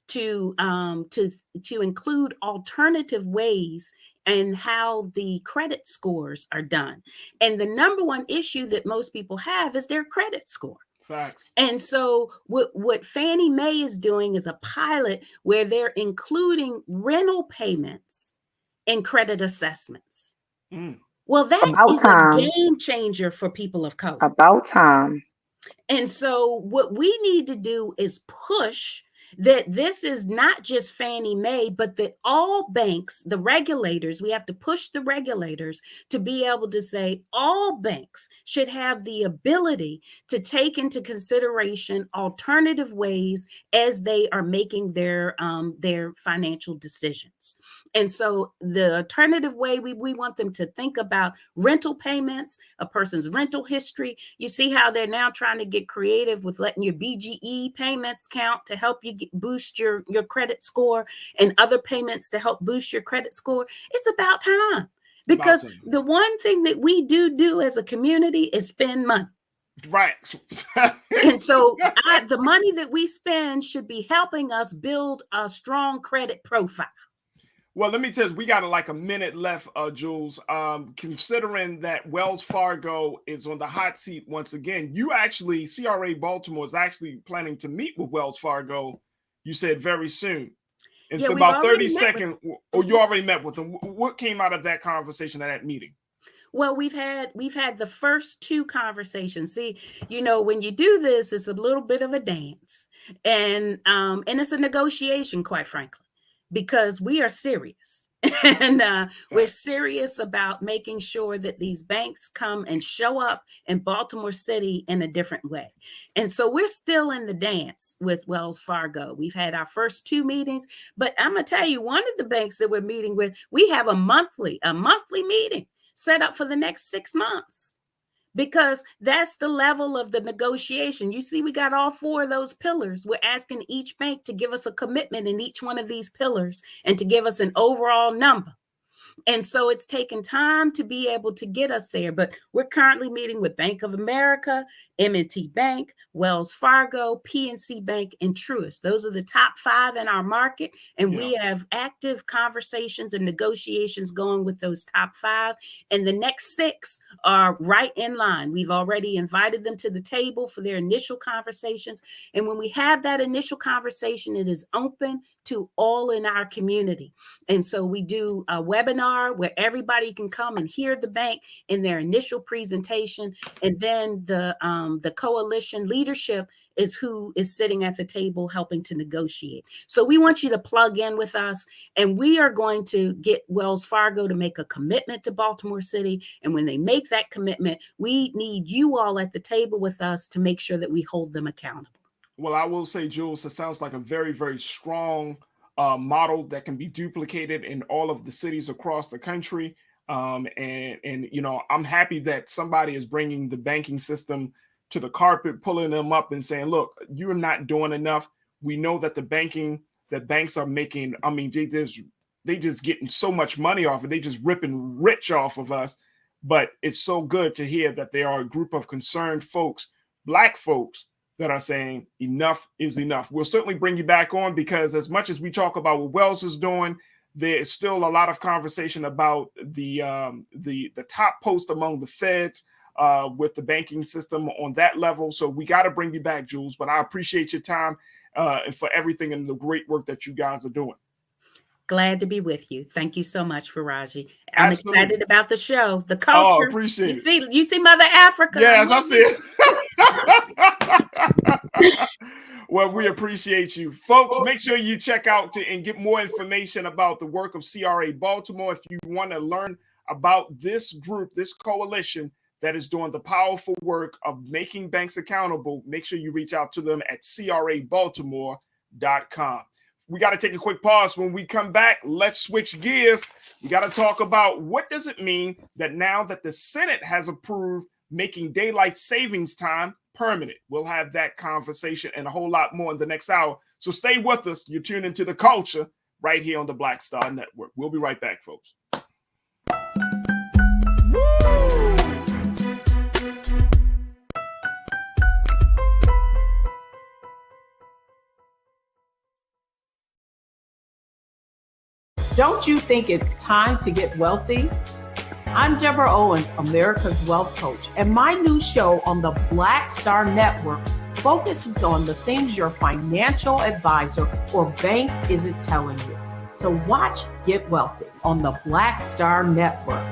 to include alternative ways and how the credit scores are done. And the number one issue that most people have is their credit score.
Facts.
And so what Fannie Mae is doing is a pilot where they're including rental payments in credit assessments. Well, that is a game changer for people of color.
About time.
And so what we need to do is push that this is not just Fannie Mae, but that all banks, the regulators, we have to push the regulators to be able to say all banks should have the ability to take into consideration alternative ways as they are making their financial decisions. And so the alternative way, we want them to think about rental payments, a person's rental history. You see how they're now trying to get creative with letting your BGE payments count to help you boost your credit score, and other payments to help boost your credit score. It's about time, because the one thing that we do as a community is spend money.
Right.
And so the money that we spend should be helping us build a strong credit profile.
Well, let me tell you, we got like a minute left, Jules. Considering that Wells Fargo is on the hot seat once again, you actually, CRA Baltimore is actually planning to meet with Wells Fargo, you said, very soon. In about 30 seconds, or you already met with them. What came out of that conversation at that meeting?
Well, we've had the first two conversations. See, when you do this, it's a little bit of a dance, and it's a negotiation, quite frankly, because we are serious. And we're serious about making sure that these banks come and show up in Baltimore City in a different way. And so we're still in the dance with Wells Fargo. We've had our first two meetings, but I'm going to tell you, one of the banks that we're meeting with, we have a monthly meeting set up for the next 6 months, because that's the level of the negotiation. You see, we got all four of those pillars. We're asking each bank to give us a commitment in each one of these pillars and to give us an overall number. And so it's taken time to be able to get us there. But we're currently meeting with Bank of America, M&T Bank, Wells Fargo, PNC Bank, and Truist. Those are the top 5 in our market. And we have active conversations and negotiations going with those top 5. And the next 6 are right in line. We've already invited them to the table for their initial conversations. And when we have that initial conversation, it is open to all in our community. And so we do a webinar where everybody can come and hear the bank in their initial presentation. And then the coalition leadership is who is sitting at the table helping to negotiate. So we want you to plug in with us, and we are going to get Wells Fargo to make a commitment to Baltimore City. And when they make that commitment, we need you all at the table with us to make sure that we hold them accountable.
Well, I will say, Jules, it sounds like a very, very strong model that can be duplicated in all of the cities across the country. And I'm happy that somebody is bringing the banking system to the carpet, pulling them up and saying, look, you're not doing enough. We know that banks are making, there's they just getting so much money off it. They just ripping rich off of us. But it's so good to hear that there are a group of concerned folks, Black folks, that are saying enough is enough. We'll certainly bring you back on, because as much as we talk about what Wells is doing, there is still a lot of conversation about the top post among the feds with the banking system on that level. So we got to bring you back, Jules. But I appreciate your time and for everything and the great work that you guys are doing.
Glad to be with you. Thank you so much, Farajii. I'm
Absolutely.
excited about the show, the culture.
Oh, appreciate it.
You see Mother Africa.
Yes, I see it. Well, we appreciate you. Folks, make sure you check out and get more information about the work of CRA Baltimore. If you want to learn about this group, this coalition that is doing the powerful work of making banks accountable, make sure you reach out to them at crabaltimore.com. We got to take a quick pause. When we come back, let's switch gears. We got to talk about what does it mean that now that the Senate has approved making daylight savings time permanent. We'll have that conversation and a whole lot more in the next hour. So stay with us. You're tuned into The Culture right here on the Black Star Network. We'll be right back, folks.
Don't you think it's time to get wealthy? I'm Deborah Owens, America's Wealth Coach, and my new show on the Black Star Network focuses on the things your financial advisor or bank isn't telling you. So watch Get Wealthy on the Black Star Network.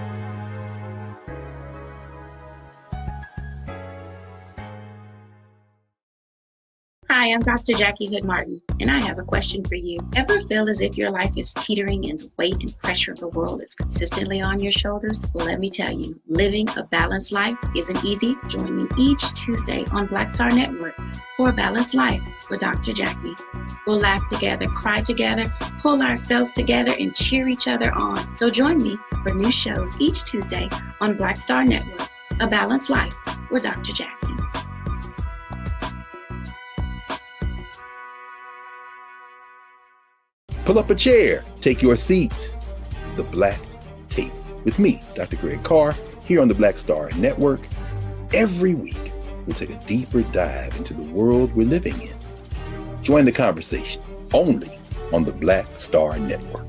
Hi, I'm Dr. Jackie Hood Martin, and I have a question for you. Ever feel as if your life is teetering and the weight and pressure of the world is consistently on your shoulders? Well, let me tell you, living a balanced life isn't easy. Join me each Tuesday on Black Star Network for A Balanced Life with Dr. Jackie. We'll laugh together, cry together, pull ourselves together, and cheer each other on. So join me for new shows each Tuesday on Black Star Network, A Balanced Life with Dr. Jackie.
Pull up a chair, take your seat. The Black Tape with me, Dr. Greg Carr, here on the Black Star Network. Every week, we'll take a deeper dive into the world we're living in. Join the conversation only on the Black Star Network.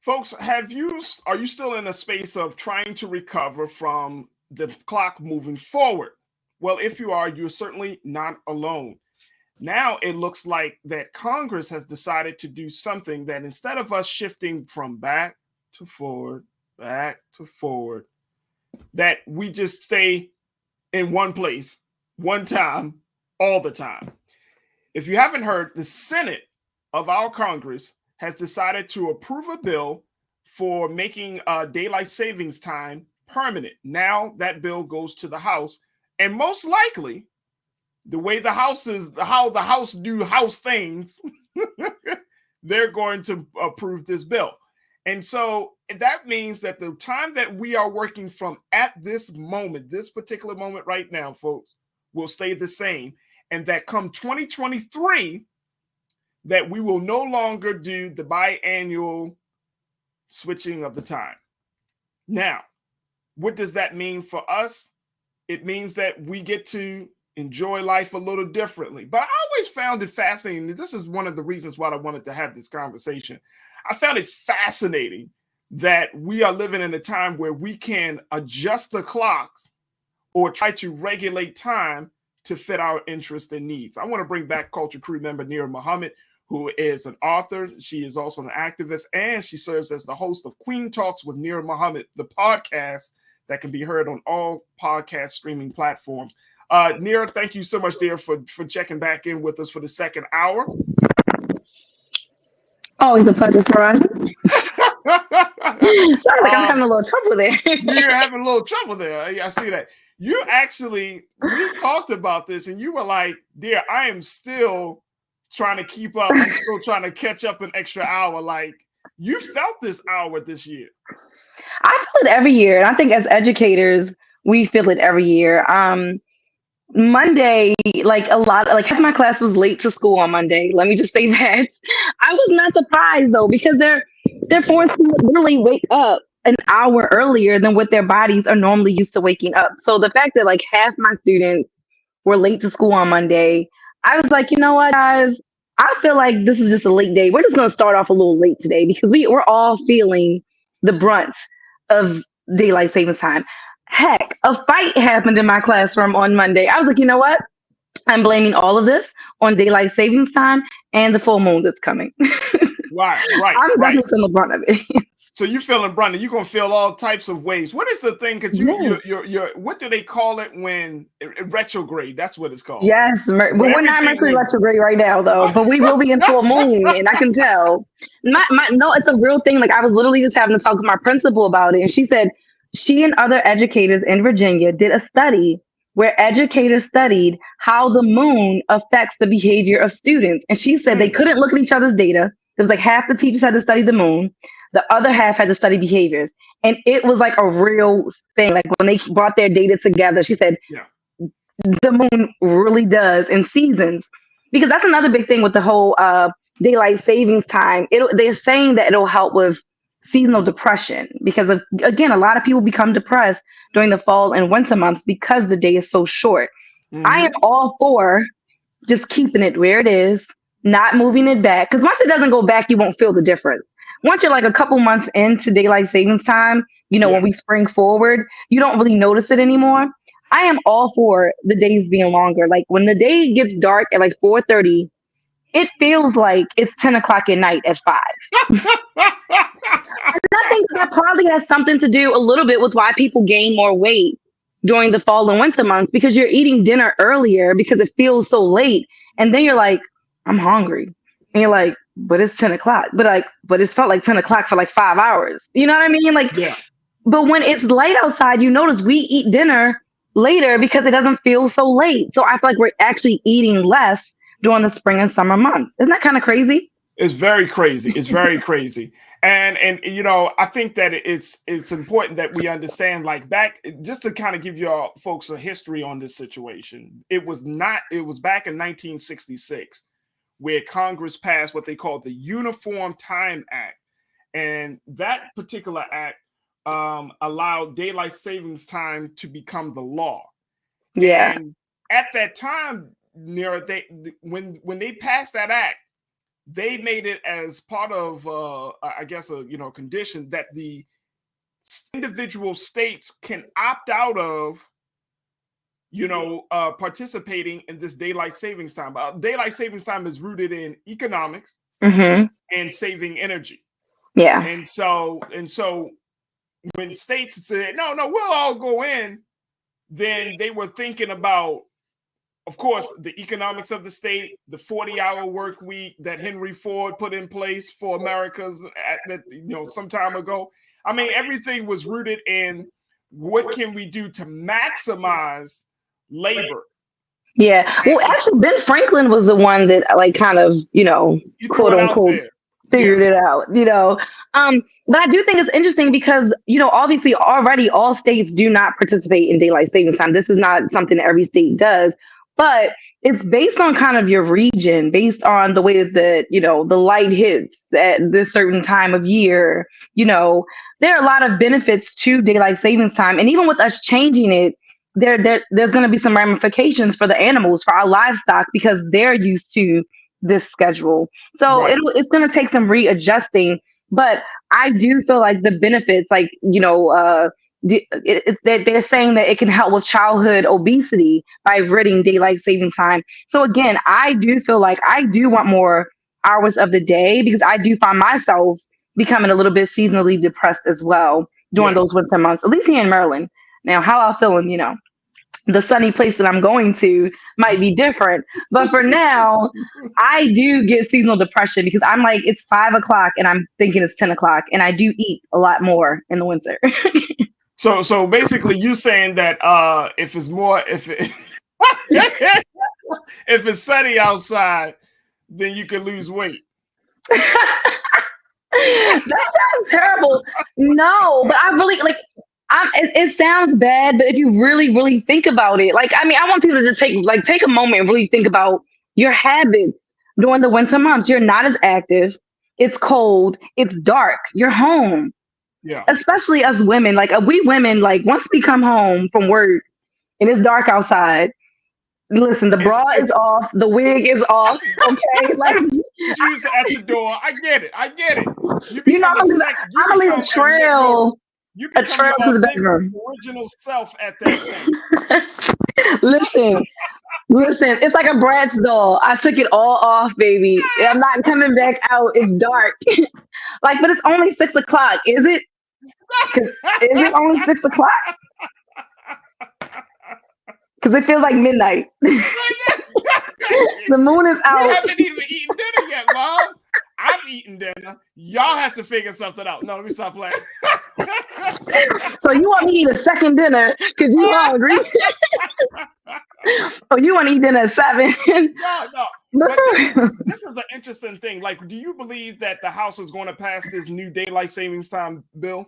Folks, are you still in a space of trying to recover from the clock moving forward? Well, if you are, you're certainly not alone. Now it looks like that Congress has decided to do something that instead of us shifting from back to forward, that we just stay in one place, one time, all the time. If you haven't heard, the Senate of our Congress has decided to approve a bill for making daylight savings time permanent. Now that bill goes to the House, and most likely, the way the House is, how the House do House things, they're going to approve this bill. And so that means that the time that we are working from at this moment, this particular moment right now, folks, will stay the same. And that come 2023, that we will no longer do the biannual switching of the time. Now, what does that mean for us? It means that we get to enjoy life a little differently. But I always found it fascinating. This is one of the reasons why I wanted to have this conversation. I found it fascinating that we are living in a time where we can adjust the clocks or try to regulate time to fit our interests and needs. I want to bring back Culture Crew member Nira Muhammad, who is an author. She is also an activist, and she serves as the host of Queen Talks with Nira Muhammad, the podcast that can be heard on all podcast streaming platforms. Nira, thank you so much, dear, for checking back in with us for the second hour.
Always a pleasure for us. Sounds like I'm having a little trouble there.
You're having a little trouble there. I see that. You actually, we talked about this, and you were like, dear, I am still trying to keep up. I'm still trying to catch up an extra hour. Like, you felt this hour this year.
I feel it every year. And I think as educators, we feel it every year. Monday, like half my class was late to school on Monday. Let me just say that. I was not surprised though, because they're forced to really wake up an hour earlier than what their bodies are normally used to waking up. So the fact that like half my students were late to school on Monday, I was like, you know what, guys? I feel like this is just a late day. We're just going to start off a little late today because we're all feeling the brunt of daylight savings time. Heck, a fight happened in my classroom on Monday. I was like, you know what? I'm blaming all of this on daylight savings time and the full moon that's coming.
Right.
I'm definitely feeling the brunt of it.
So you're feeling brunt, and you're gonna feel all types of ways. What is the thing? Because you're what do they call it when retrograde? That's what it's called.
Yes, we're not Mercury retrograde right now though, but we will be in full moon, and I can tell. No, it's a real thing. Like I was literally just having to talk to my principal about it, and she said she and other educators in Virginia did a study where educators studied how the moon affects the behavior of students, and she said they couldn't look at each other's data. It was like half the teachers had to study the moon. The other half had to study behaviors. And it was like a real thing. Like when they brought their data together, she said, the moon really does in seasons. Because that's another big thing with the whole daylight savings time. They're saying that it'll help with seasonal depression. Because, again, a lot of people become depressed during the fall and winter months because the day is so short. Mm-hmm. I am all for just keeping it where it is, not moving it back. Because once it doesn't go back, you won't feel the difference. Once you're like a couple months into daylight savings time, when we spring forward, you don't really notice it anymore. I am all for the days being longer. Like when the day gets dark at like 4:30, it feels like it's 10 o'clock at night at 5. And I think that probably has something to do a little bit with why people gain more weight during the fall and winter months, because you're eating dinner earlier because it feels so late. And then you're like, I'm hungry. And you're like, but it's 10 o'clock. But it's felt like 10 o'clock for like 5 hours. You know what I mean? But when it's light outside, you notice we eat dinner later because it doesn't feel so late. So I feel like we're actually eating less during the spring and summer months. Isn't that kind of crazy?
It's very crazy. It's very crazy. And I think that it's important that we understand, like back, just to kind of give you folks a history on this situation. It was back in 1966. Where Congress passed what they called the Uniform Time Act. And that particular act allowed daylight savings time to become the law.
Yeah.
And at that time, when they passed that act, they made it as part of, a condition that the individual states can opt out of participating in this daylight savings time. Daylight savings time is rooted in economics and saving energy.
Yeah.
And so when states said, no, we'll all go in, then they were thinking about, of course, the economics of the state, the 40-hour work week that Henry Ford put in place for Americans some time ago. I mean, everything was rooted in what can we do to maximize labor
Yeah. Well, actually, Ben Franklin was the one that like kind of, quote unquote, figured it out, but I do think it's interesting because, obviously already all states do not participate in daylight savings time. This is not something that every state does, but it's based on kind of your region, based on the way that, the light hits at this certain time of year. There are a lot of benefits to daylight savings time. And even with us changing it, there's going to be some ramifications for the animals, for our livestock, because they're used to this schedule. So it's going to take some readjusting. But I do feel like the benefits, like, they're saying that it can help with childhood obesity by ridding daylight savings time. So again, I do feel like I do want more hours of the day, because I do find myself becoming a little bit seasonally depressed as well during those winter months, at least here in Maryland. Now, how I feel in, the sunny place that I'm going to might be different. But for now, I do get seasonal depression because I'm like, it's 5 o'clock and I'm thinking it's 10 o'clock. And I do eat a lot more in the winter.
So basically you saying that if it's sunny outside, then you can lose weight.
That sounds terrible. No, but I really it sounds bad, but if you really, really think about it, I want people to just take a moment and really think about your habits during the winter months. You're not as active. It's cold. It's dark. You're home.
Yeah.
Especially as women, we women, once we come home from work and it's dark outside, listen, the bra is off, the wig is off. Okay,
she's at the door. I get it.
I'm gonna leave a trail. A trail to the bedroom.
Original self at that time.
Listen, it's like a Bratz doll. I took it all off, baby. I'm not coming back out. It's dark. But it's only 6 o'clock. Is it? Is it only 6 o'clock? Because it feels like midnight. The moon is out.
You haven't even eaten dinner yet, Mom. I've eaten dinner. Y'all have to figure something out. No, let me stop playing.
So you want me to eat a second dinner because you're hungry? Oh, you want to eat dinner at 7?
No. But this is an interesting thing. Do you believe that the House is going to pass this new daylight savings time bill?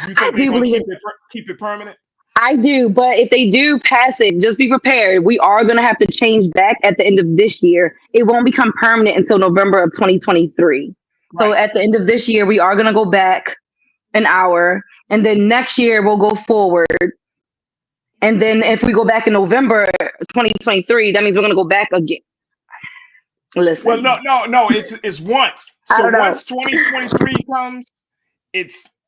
You think they're going to keep it permanent?
I do, but if they do pass it, just be prepared. We are going to have to change back at the end of this year. It won't become permanent until November of 2023. Right. So at the end of this year, we are going to go back an hour, and then next year we'll go forward. And then if we go back in November 2023, that means we're going to go back again. Listen.
Well, no. It's once. So once 2023 comes,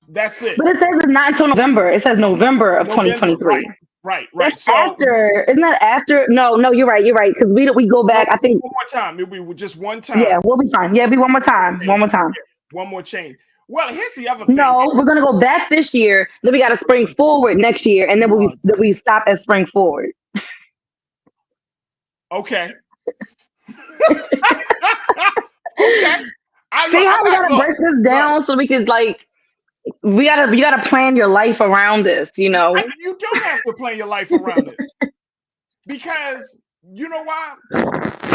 that's it.
But it says it's not until November. It says November of 2023.
Right.
That's after. Isn't that after? No, you're right. Because we go back. I think
one more time. It'll be just one time.
Yeah, we'll be fine. Yeah, it'll be one more time. One more time.
One more change. Well, here's the other thing.
No, we're gonna go back this year. Then we got to spring forward next year, and then we stop at spring forward.
Okay.
See how we gotta break this down so we can you gotta plan your life around this,
You don't have to plan your life around it. Because you know why?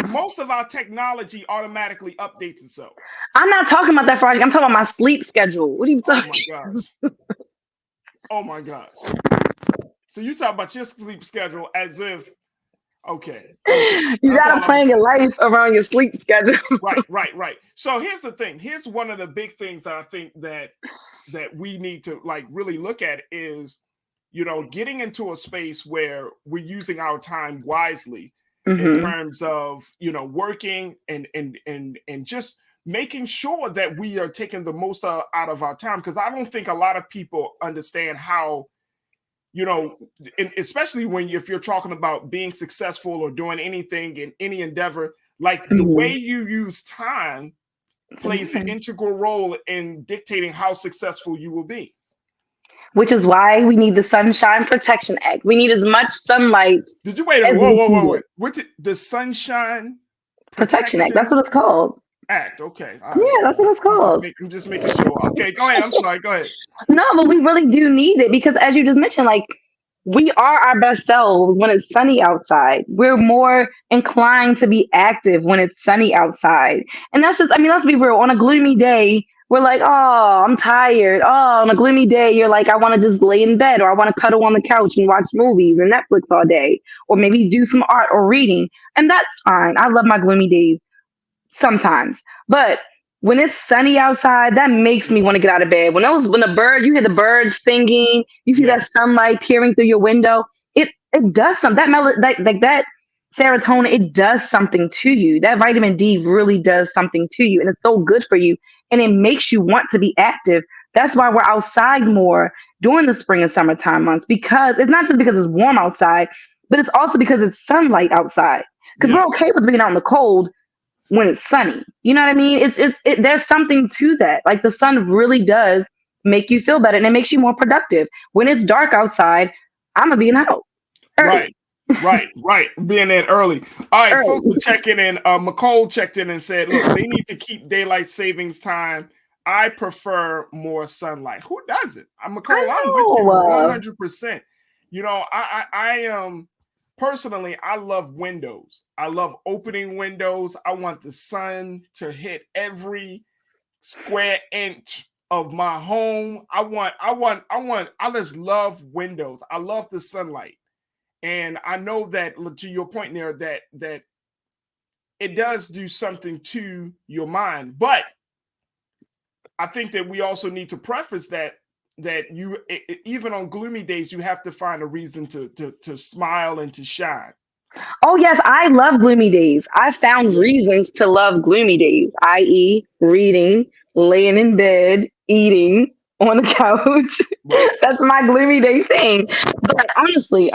Most of our technology automatically updates itself.
I'm not talking about that, Farajii. I'm talking about my sleep schedule. What are you talking
about? Oh my gosh. So you talk about your sleep schedule as if, okay.
You gotta plan your life around your sleep schedule.
Right. So here's the thing. Here's one of the big things that I think that we need to really look at is, getting into a space where we're using our time wisely in terms of, working and just making sure that we are taking the most out of our time. Because I don't think a lot of people understand how, especially if you're talking about being successful or doing anything in any endeavor, the way you use time plays an integral role in dictating how successful you will be.
Which is why we need the Sunshine Protection Act. We need as much sunlight.
Did you wait? Whoa. What's the Sunshine
Protection Act? That's what it's called.
Act. Okay.
Right. Yeah, that's what it's called.
I'm just making sure. Okay, go ahead. I'm sorry. Go ahead.
No, but we really do need it because, as you just mentioned, we are our best selves when it's sunny outside. We're more inclined to be active when it's sunny outside. And that's just, I mean, let's be real. On a gloomy day, we're like, oh, I'm tired. Oh, on a gloomy day, you're like, I want to just lay in bed, or I want to cuddle on the couch and watch movies and Netflix all day, or maybe do some art or reading. And that's fine. I love my gloomy days sometimes. But when it's sunny outside, that makes me want to get out of bed. When you hear the birds singing, you see that sunlight peering through your window, it does something. That serotonin, it does something to you. That vitamin D really does something to you, and it's so good for you, and it makes you want to be active. That's why we're outside more during the spring and summertime months, because it's not just because it's warm outside, but it's also because it's sunlight outside. Because we're okay with being out in the cold when it's sunny. You know what I mean? There's something to that. Like, the sun really does make you feel better, and it makes you more productive. When it's dark outside, I'm gonna be in the house. Early.
Right. Being in early. All right, folks are checking in. McCole checked in and said, look, they need to keep daylight savings time. I prefer more sunlight. Who doesn't? McCole, I'm with you 100%. You know, I personally, I love windows. I love opening windows. I want the sun to hit every square inch of my home. I just love windows. I love the sunlight. And I know that, to your point there, that it does do something to your mind. But I think that we also need to preface that you, even on gloomy days, you have to find a reason to smile and to shine.
Oh yes, I love gloomy days. I found reasons to love gloomy days, i.e., reading, laying in bed, eating on the couch. That's my gloomy day thing. But honestly,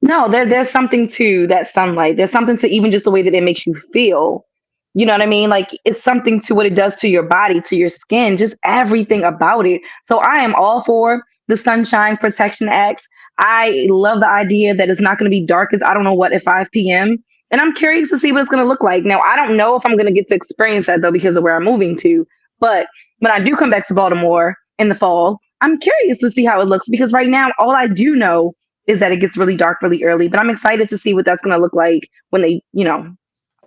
no, there's something to that sunlight. There's something to even just the way that it makes you feel. You know what I mean? Like, it's something to what it does to your body, to your skin, just everything about it. So I am all for the Sunshine Protection Act. I love the idea that it's not going to be dark as I don't know what at 5 p.m. And I'm curious to see what it's going to look like. Now, I don't know if I'm going to get to experience that, though, because of where I'm moving to. But when I do come back to Baltimore in the fall, I'm curious to see how it looks, because right now, all I do know is that it gets really dark really early. But I'm excited to see what that's going to look like when they,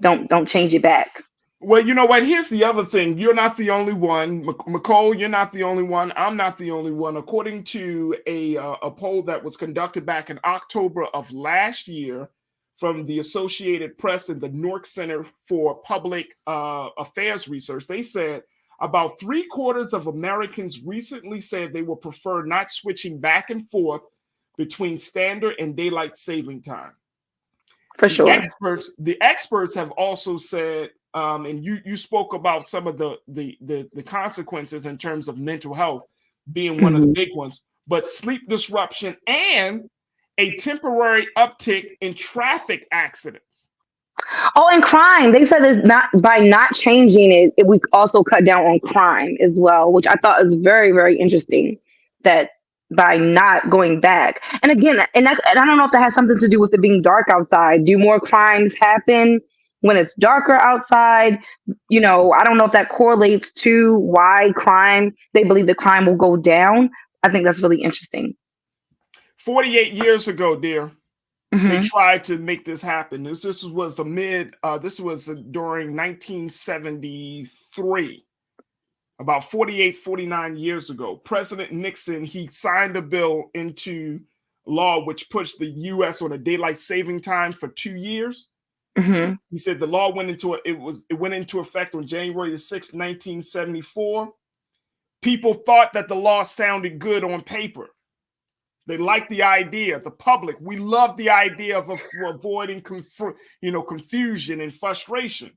don't change it back.
Well, you know what? Here's the other thing. You're not the only one. McCole, you're not the only one. I'm not the only one. According to a poll that was conducted back in October of last year from the Associated Press and the Newark Center for Public Affairs Research, they said about 3/4 of Americans recently said they would prefer not switching back and forth between standard and daylight saving time.
For sure.
The experts have also said, and you spoke about some of the consequences in terms of mental health being one of the big ones, but sleep disruption and a temporary uptick in traffic accidents.
Oh, and crime. They said it's not by not changing it, we also cut down on crime as well, which I thought was very, very interesting. That by not going back, and again, and I don't know if that has something to do with it being dark outside. Do more crimes happen when it's darker outside? I don't know if that correlates to why they believe the crime will go down. I think that's really interesting.
48 years ago, dear, they tried to make this happen. This was during 1973, about 48, 49 years ago. President Nixon, he signed a bill into law which pushed the U.S. on a daylight saving time for 2 years. He said the law went into effect on January 6, 1974. People thought that the law sounded good on paper. They liked the idea. The public, we love the idea of avoiding confusion and frustration.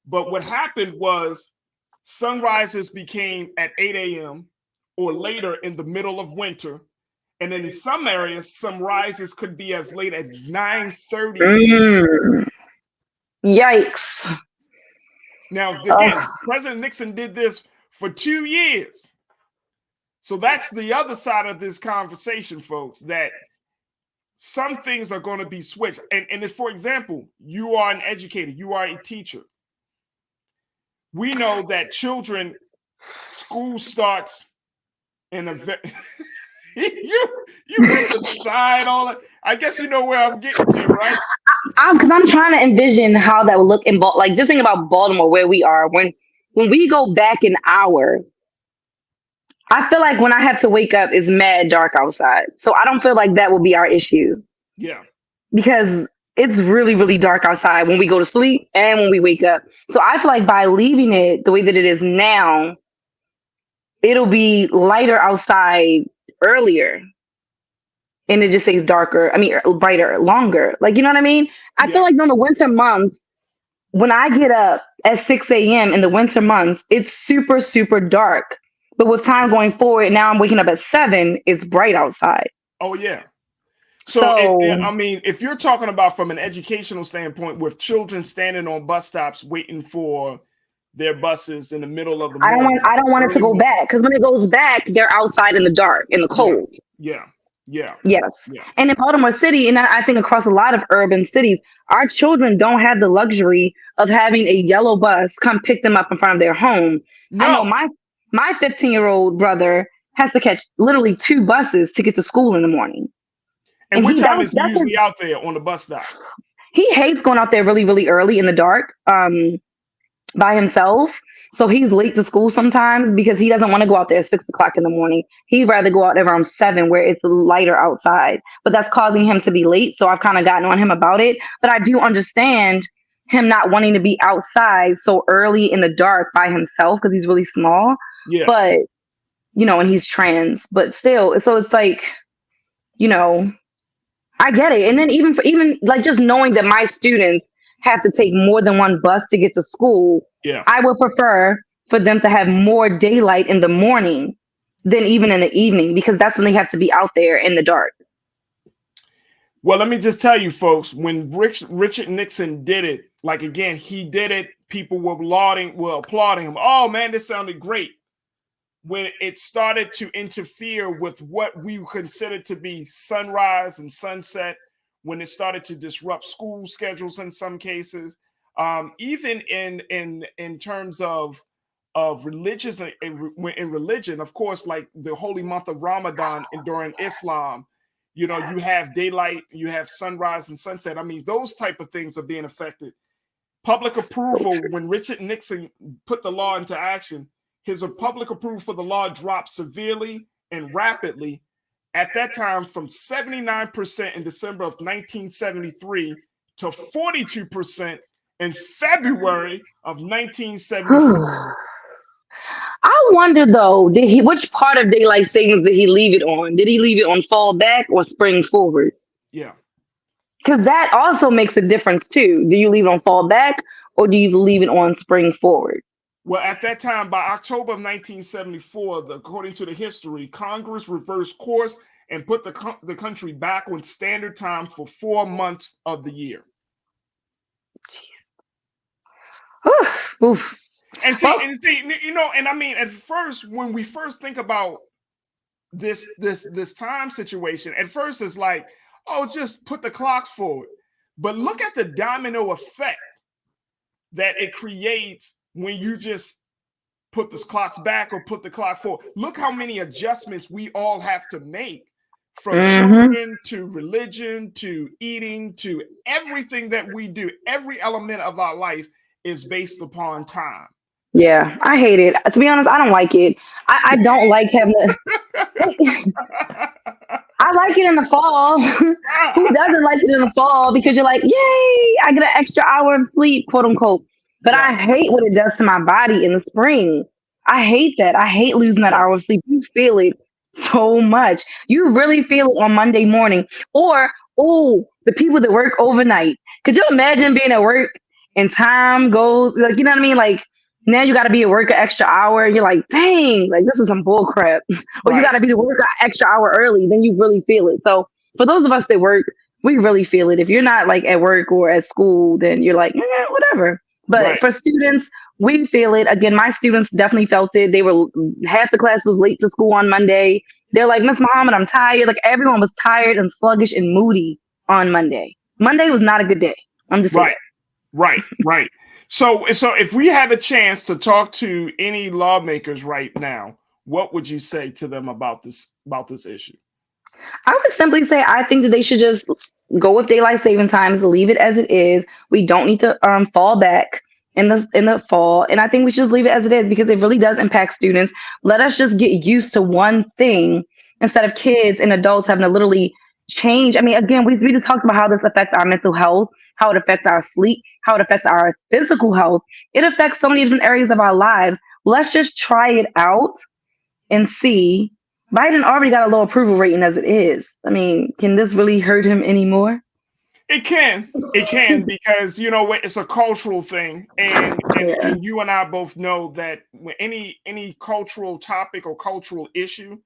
But what happened was sunrises became at 8 a.m. or later in the middle of winter. And then in some areas, sunrises could be as late as 9:30.
Yikes.
Now, again, President Nixon did this for 2 years. So that's the other side of this conversation, folks, that some things are going to be switched. And if, for example, you are an educator, you are a teacher. We know that school starts in you put the side all that. I guess you know where I'm getting to, right?
Because I'm trying to envision how that would look in like just think about Baltimore, where we are when we go back an hour. I feel like when I have to wake up, it's mad dark outside, so I don't feel like that will be our issue.
Yeah,
because it's really, really dark outside when we go to sleep and when we wake up. So I feel like by leaving it the way that it is now, it'll be lighter outside earlier. And it just stays darker. I mean, brighter, longer. Like, you know what I mean? I feel like during the winter months, when I get up at 6 a.m. in the winter months, it's super, super dark. But with time going forward, now I'm waking up at 7, it's bright outside.
Oh, yeah. So I mean, if you're talking about from an educational standpoint, with children standing on bus stops waiting for their buses in the middle of the morning,
I don't want it to go back, because when it goes back, they're outside in the dark, in the cold.
Yeah.
Yes. Yeah. And in Baltimore City, and I think across a lot of urban cities, our children don't have the luxury of having a yellow bus come pick them up in front of their home. No. I know my 15-year-old brother has to catch literally 2 buses to get to school in the morning.
And what time is he usually out there on the bus stop?
He hates going out there really, really early in the dark by himself. So he's late to school sometimes because he doesn't want to go out there at 6 o'clock in the morning. He'd rather go out there around 7 where it's lighter outside. But that's causing him to be late. So I've kind of gotten on him about it. But I do understand him not wanting to be outside so early in the dark by himself because he's really small.
Yeah.
But, you know, and he's trans. But still, so it's like, you know, I get it. And then even like just knowing that my students have to take more than one bus to get to school, I would prefer for them to have more daylight in the morning than even in the evening, because that's when they have to be out there in the dark.
Well, let me just tell you, folks, when Richard Nixon did it, like, again, he did it, people were applauding him. Oh, man, this sounded great. When it started to interfere with what we considered to be sunrise and sunset, when it started to disrupt school schedules in some cases, even in terms of religious, in religion, of course, like the holy month of Ramadan and during Islam, you know, you have daylight, you have sunrise and sunset. I mean, those type of things are being affected. Public approval, when Richard Nixon put the law into action, his public approval for the law dropped severely and rapidly at that time from 79% in December of 1973 to 42% in February of 1974.
I wonder though, which part of daylight savings did he leave it on? Did he leave it on fall back or spring forward?
Yeah.
Because that also makes a difference too. Do you leave it on fall back or do you leave it on spring forward?
Well, at that time, by October of 1974, according to the history, Congress reversed course and put the country back on standard time for 4 months of the year.
Jeez. Oof.
And see, you know, and I mean, at first, when we first think about this time situation, at first it's like, oh, just put the clocks forward. But look at the domino effect that it creates when you just put the clocks back or put the clock forward. Look how many adjustments we all have to make, from children to religion to eating to everything that we do. Every element of our life is based upon time.
Yeah, I hate it. To be honest, I don't like it. I don't like having to... I like it in the fall. Who doesn't like it in the fall? Because you're like, yay, I get an extra hour of sleep, quote unquote. But I hate what it does to my body in the spring. I hate that. I hate losing that hour of sleep. You feel it so much. You really feel it on Monday morning. Or, the people that work overnight. Could you imagine being at work and time goes, like, you know what I mean? Like, now you got to be at work an extra hour. And you're like, dang, like this is some bull crap. Or you got to be to work an extra hour early. Then you really feel it. So for those of us that work, we really feel it. If you're not like at work or at school, then you're like, whatever. But for students, we feel it. Again, my students definitely felt it. They were, half the class was late to school on Monday. They're like, Miss Muhammad, I'm tired. Like everyone was tired and sluggish and moody on Monday. Monday was not a good day. I'm just saying. Right.
So if we had a chance to talk to any lawmakers right now, what would you say to them about this issue?
I would simply say I think that they should just go with daylight saving times, leave it as it is. We don't need to fall back in the fall, and I think we should just leave it as it is because it really does impact students. Let us just get used to one thing instead of kids and adults having to literally change. I mean, again, we just talked about how this affects our mental health, how it affects our sleep, how it affects our physical health. It affects so many different areas of our lives. Let's just try it out and see. Biden already got a low approval rating as it is. I mean, can this really hurt him anymore?
It can because, you know, it's a cultural thing. And you and I both know that when any cultural topic or cultural issue,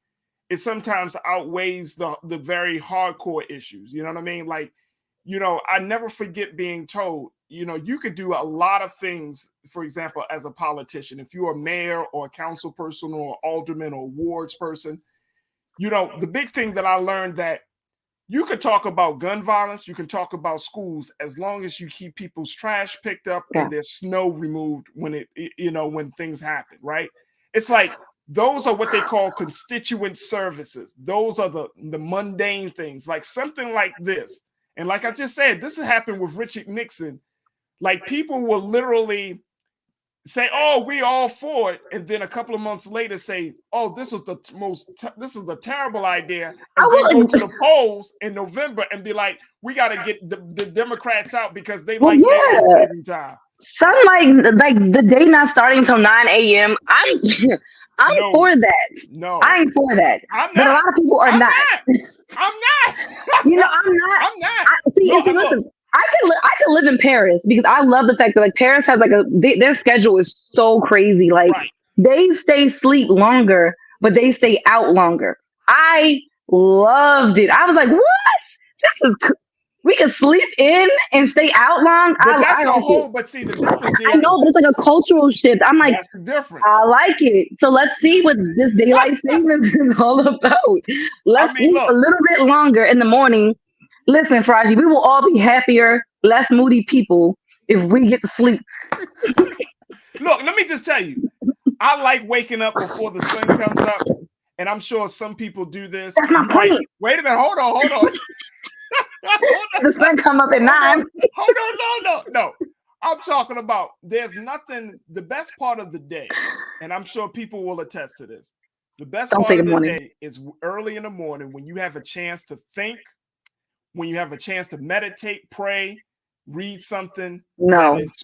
it sometimes outweighs the very hardcore issues. You know what I mean? Like, you know, I never forget being told, you know, you could do a lot of things, for example, as a politician, if you're a mayor or a council person or alderman or wards person, you know, the big thing that I learned that you could talk about gun violence, you can talk about schools, as long as you keep people's trash picked up and their snow removed when when things happen, right? It's like, those are what they call constituent services. Those are the mundane things, like something like this. And like I just said, this has happened with Richard Nixon. Like, people will literally say, "Oh, we all for it," and then a couple of months later say, "Oh, this is the terrible idea," and then go to the polls in November and be like, "We got to get the Democrats out because they like every time."
Some like the day not starting until 9 a.m. I'm for that.
No,
I'm for that. But a lot of people are not.
I'm not.
You know, I'm not.
I'm not.
Listen. I could live in Paris because I love the fact that like Paris has like their schedule is so crazy. Like they stay sleep longer, but they stay out longer. I loved it. I was like, what? We can sleep in and stay out long.
But that's a whole. But see, the difference.
I know, but it's like a cultural shift. I'm like,
that's the difference.
I like it. So let's see what this daylight savings is all about. Let's sleep a little bit longer in the morning. Listen, Farajii, we will all be happier, less moody people if we get to sleep.
Look, let me just tell you, I like waking up before the sun comes up, and I'm sure some people do this.
That's my point.
Wait a minute, hold on.
The sun come up at 9.
Hold on, no. I'm talking about there's nothing, the best part of the day, and I'm sure people will attest to this. The best part of the day is early in the morning when you have a chance to think, when you have a chance to meditate, pray, read something.
No.
That's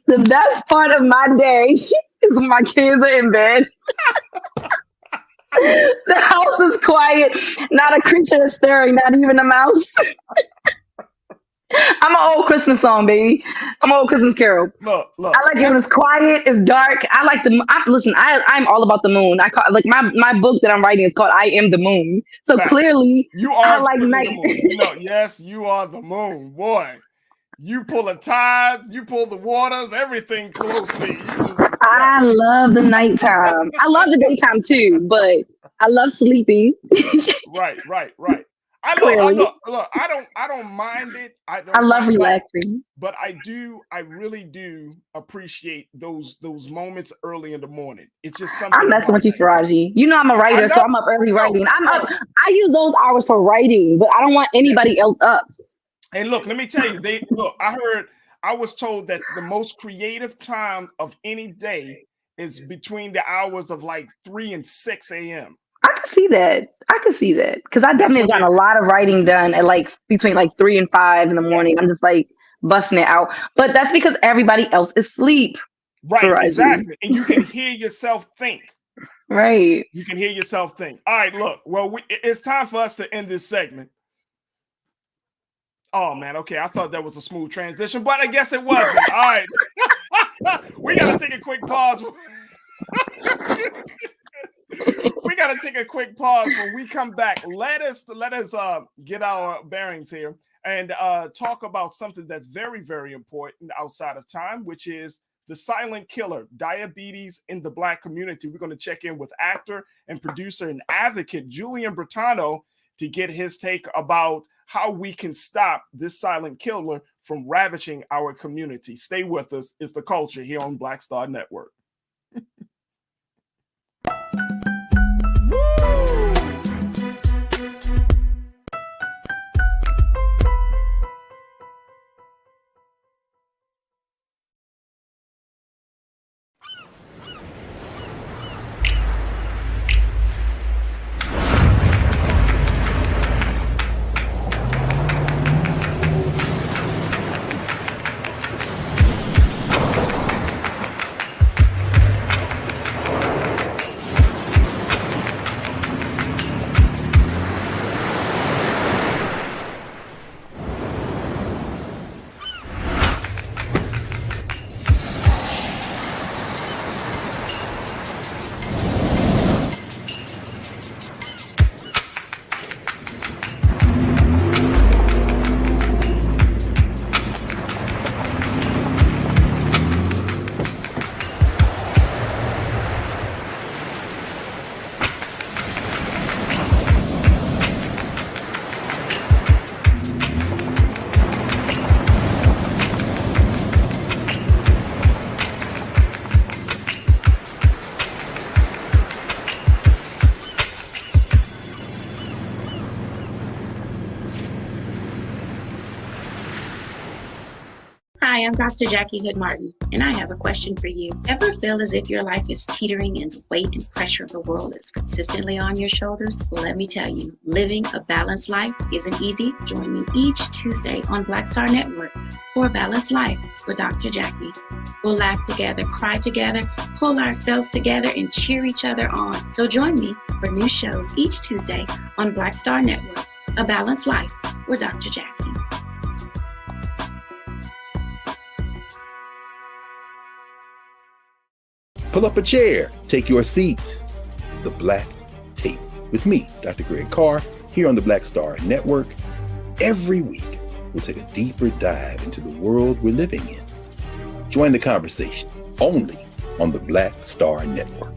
the best part of my day is when my kids are in bed. The house is quiet. Not a creature is stirring, not even a mouse. I'm an old Christmas song, baby. I'm an old Christmas carol.
Look.
I like it when it's quiet, it's dark. I like listen, I'm all about the moon. I call like my book that I'm writing is called I Am the Moon. So clearly
you are
I like night.
Yes, you are the moon, boy. You pull a tide, you pull the waters, everything closely.
I love the nighttime. I love the daytime too, but I love sleeping.
Right. I don't mind it. I
love relaxing.
But I really do appreciate those moments early in the morning. It's just something.
I'm messing with you, Farajii. You know I'm a writer, so I'm up early writing. I use those hours for writing, but I don't want anybody else up.
And look, let me tell you, I was told that the most creative time of any day is between the hours of like 3 and 6 a.m.
I can see that because I definitely have gotten a lot of writing done at like between like 3 and 5 in the morning. I'm just like busting it out, but that's because everybody else is asleep.
Right, exactly, and you can hear yourself think.
Right,
you can hear yourself think. All right, look. Well, it's time for us to end this segment. Oh man, okay. I thought that was a smooth transition, but I guess it wasn't. All right, we gotta take a quick pause. We got to take a quick pause. When we come back, let us get our bearings here and talk about something that's very, very important outside of time, which is the silent killer, diabetes in the Black community. We're going to check in with actor and producer and advocate Julian Bertano to get his take about how we can stop this silent killer from ravaging our community. Stay with us. It's The Culture here on Black Star Network.
Hi, I'm Dr. Jackie Hood Martin, and I have a question for you. Ever feel as if your life is teetering and the weight and pressure of the world is consistently on your shoulders? Well, let me tell you, living a balanced life isn't easy. Join me each Tuesday on Black Star Network for A Balanced Life with Dr. Jackie. We'll laugh together, cry together, pull ourselves together, and cheer each other on. So join me for new shows each Tuesday on Black Star Network, A Balanced Life with Dr. Jackie.
Pull up a chair, take your seat. The Black Tape with me, Dr. Greg Carr, here on the Black Star Network. Every week, we'll take a deeper dive into the world we're living in. Join the conversation only on the Black Star Network.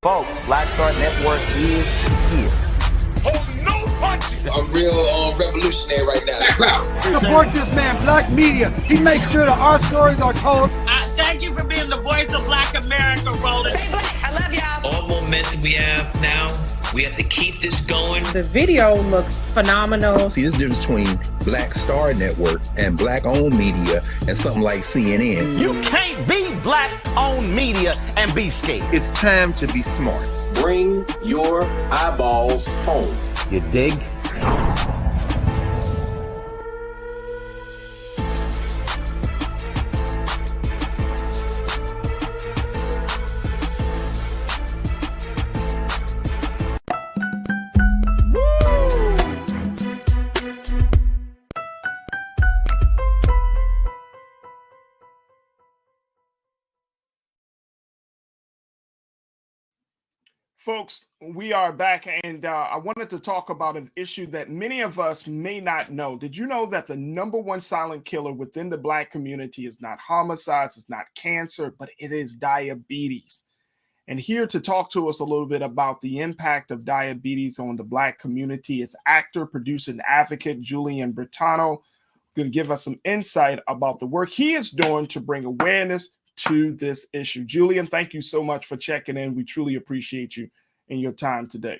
Folks, Black Star Network is here.
Oh, no punches! I'm real revolutionary right now.
Support this man, Black Media. He makes sure that our stories are told.
Thank you for being the voice of Black America, Roland.
Stay black. I love y'all.
All momentum we have now, we have to keep this going.
The video looks phenomenal.
See, there's a difference between Black Star Network and Black-owned media and something like CNN.
You can't be Black-owned media and be scared.
It's time to be smart.
Bring your eyeballs home.
You dig?
Folks, we are back, and I wanted to talk about an issue that many of us may not know. Did you know that the #1 silent killer within the Black community is not homicides, it's not cancer, but it is diabetes? And here to talk to us a little bit about the impact of diabetes on the Black community is actor, producer, and advocate Julian Bertano, going to give us some insight about the work he is doing to bring awareness to this issue. Julian, thank you so much for checking in. We truly appreciate you and your time today.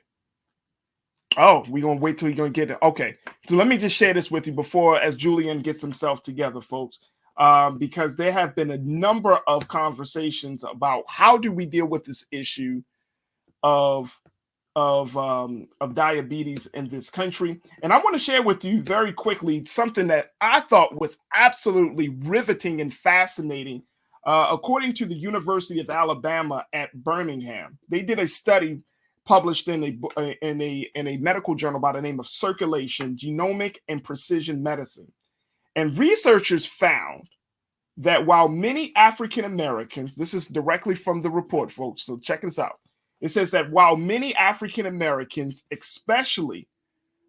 Oh, we're going to wait till you're going to get it. Okay, so let me just share this with you before, as Julian gets himself together, folks, because there have been a number of conversations about how do we deal with this issue of diabetes in this country. And I want to share with you very quickly something that I thought was absolutely riveting and fascinating. According to the University of Alabama at Birmingham, they did a study published in a medical journal by the name of Circulation, Genomic and Precision Medicine. And researchers found that while many African Americans, this is directly from the report, folks, so check this out. It says that while many African Americans, especially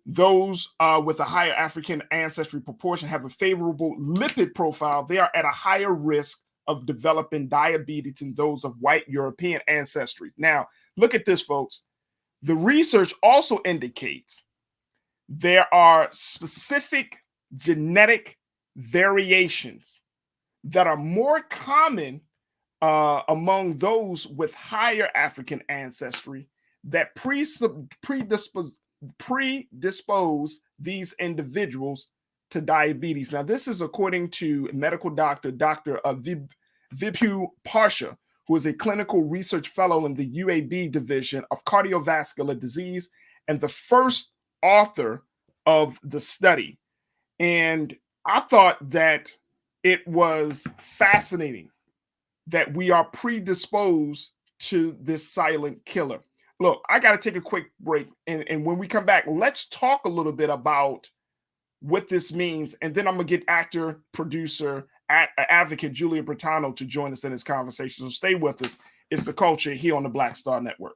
Those with a higher African ancestry proportion have a favorable lipid profile. They are at a higher risk of developing diabetes than those of white European ancestry. Now, look at this, folks. The research also indicates there are specific genetic variations that are more common among those with higher African ancestry that predispose these individuals to diabetes. Now, this is according to medical doctor, Dr. Vibhu Parsha, who is a clinical research fellow in the UAB division of cardiovascular disease and the first author of the study. And I thought that it was fascinating that we are predisposed to this silent killer. Look, I got to take a quick break. And when we come back, let's talk a little bit about what this means. And then I'm going to get actor, producer, advocate Julia Bertano to join us in this conversation. So stay with us. It's The Culture here on the Black Star Network.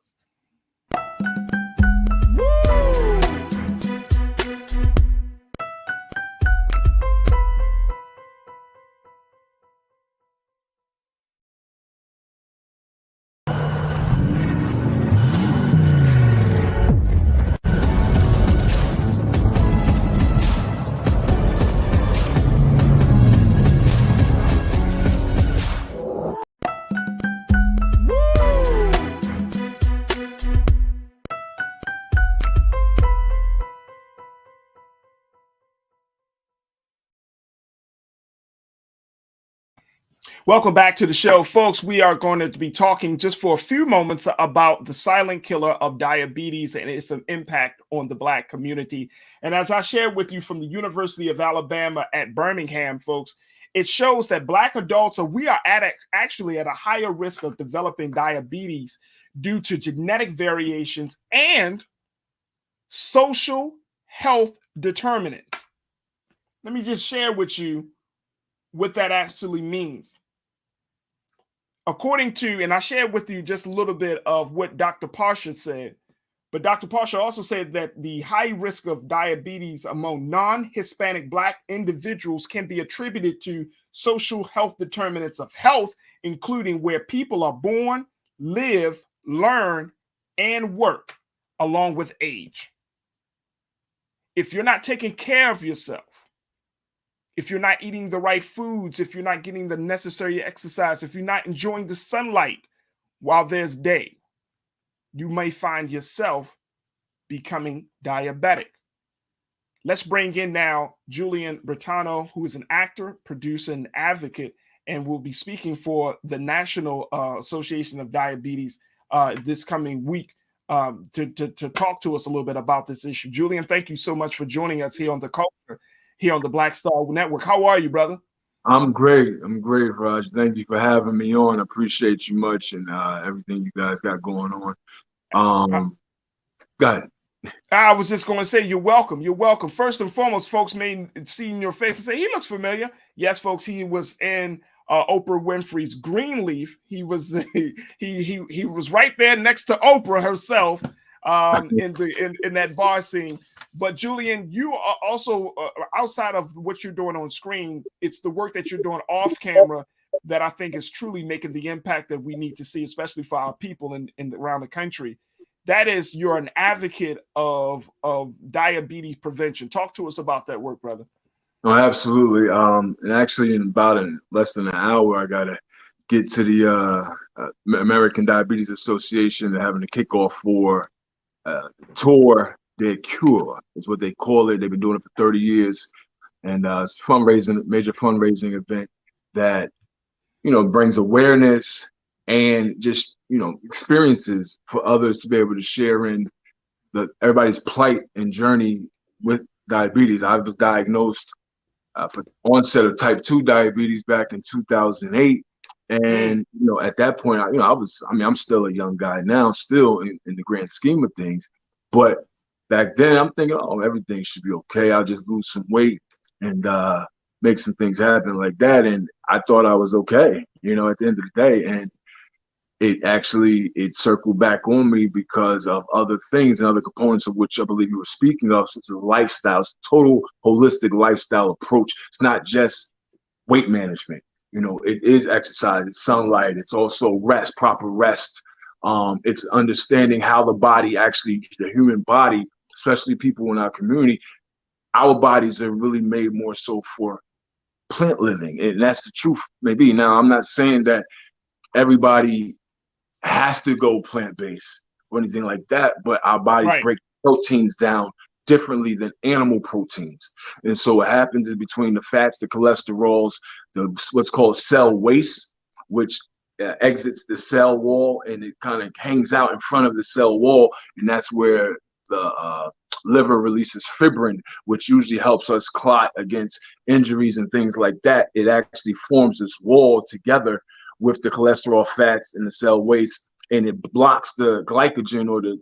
Welcome back to the show, folks. We are going to be talking just for a few moments about the silent killer of diabetes and its impact on the Black community. And as I shared with you from the University of Alabama at Birmingham, folks, it shows that Black adults actually at a higher risk of developing diabetes due to genetic variations and social health determinants. Let me just share with you what that actually means. According to, and I shared with you just a little bit of what Dr. Parsha said, but Dr. Parsha also said that the high risk of diabetes among non-Hispanic Black individuals can be attributed to social health determinants of health, including where people are born, live, learn, and work, along with age. If you're not taking care of yourself, if you're not eating the right foods, if you're not getting the necessary exercise, if you're not enjoying the sunlight while there's day, you may find yourself becoming diabetic. Let's bring in now Julian Bertano, who is an actor, producer, and advocate, and will be speaking for the National Association of Diabetes this coming week to talk to us a little bit about this issue. Julian, thank you so much for joining us here on The Culture, here on the Black Star Network. How are you, brother?
I'm great, Raj. Thank you for having me on. I appreciate you much and everything you guys got going on. Go ahead.
I was just going to say, you're welcome. You're welcome. First and foremost, folks may see in your face and say, he looks familiar. Yes, folks, he was in Oprah Winfrey's Greenleaf. He was he was right there next to Oprah herself in that bar scene. But Julian, you are also outside of what you're doing on screen, it's the work that you're doing off camera that I think is truly making the impact that we need to see, especially for our people in around the country. That is, you're an advocate of diabetes prevention. Talk to us about that work, brother.
No, absolutely. And actually, in about less than an hour, I gotta get to the American Diabetes Association. They're having a kickoff for Tour de Cure, is what they call it. They've been doing it for 30 years, and it's a major fundraising event that brings awareness and just experiences for others to be able to share in everybody's plight and journey with diabetes. I was diagnosed for onset of type 2 diabetes back in 2008. And, at that point, I'm still a young guy now, still in the grand scheme of things. But back then I'm thinking, everything should be okay. I'll just lose some weight and make some things happen like that. And I thought I was okay, at the end of the day. And it circled back on me because of other things and other components of which I believe you were speaking of, such as lifestyles, total holistic lifestyle approach. It's not just weight management. You know, it is exercise, it's sunlight, it's also rest, proper rest. It's understanding how the body actually, the human body, especially people in our community, our bodies are really made more so for plant living. And that's the truth, maybe. Now, I'm not saying that everybody has to go plant-based or anything like that, but our bodies break proteins down differently than animal proteins. And so what happens is between the fats, the cholesterols, the what's called cell waste, which exits the cell wall and it kind of hangs out in front of the cell wall, and that's where the liver releases fibrin, which usually helps us clot against injuries and things like that. It actually forms this wall together with the cholesterol, fats, and the cell waste, and it blocks the glycogen or the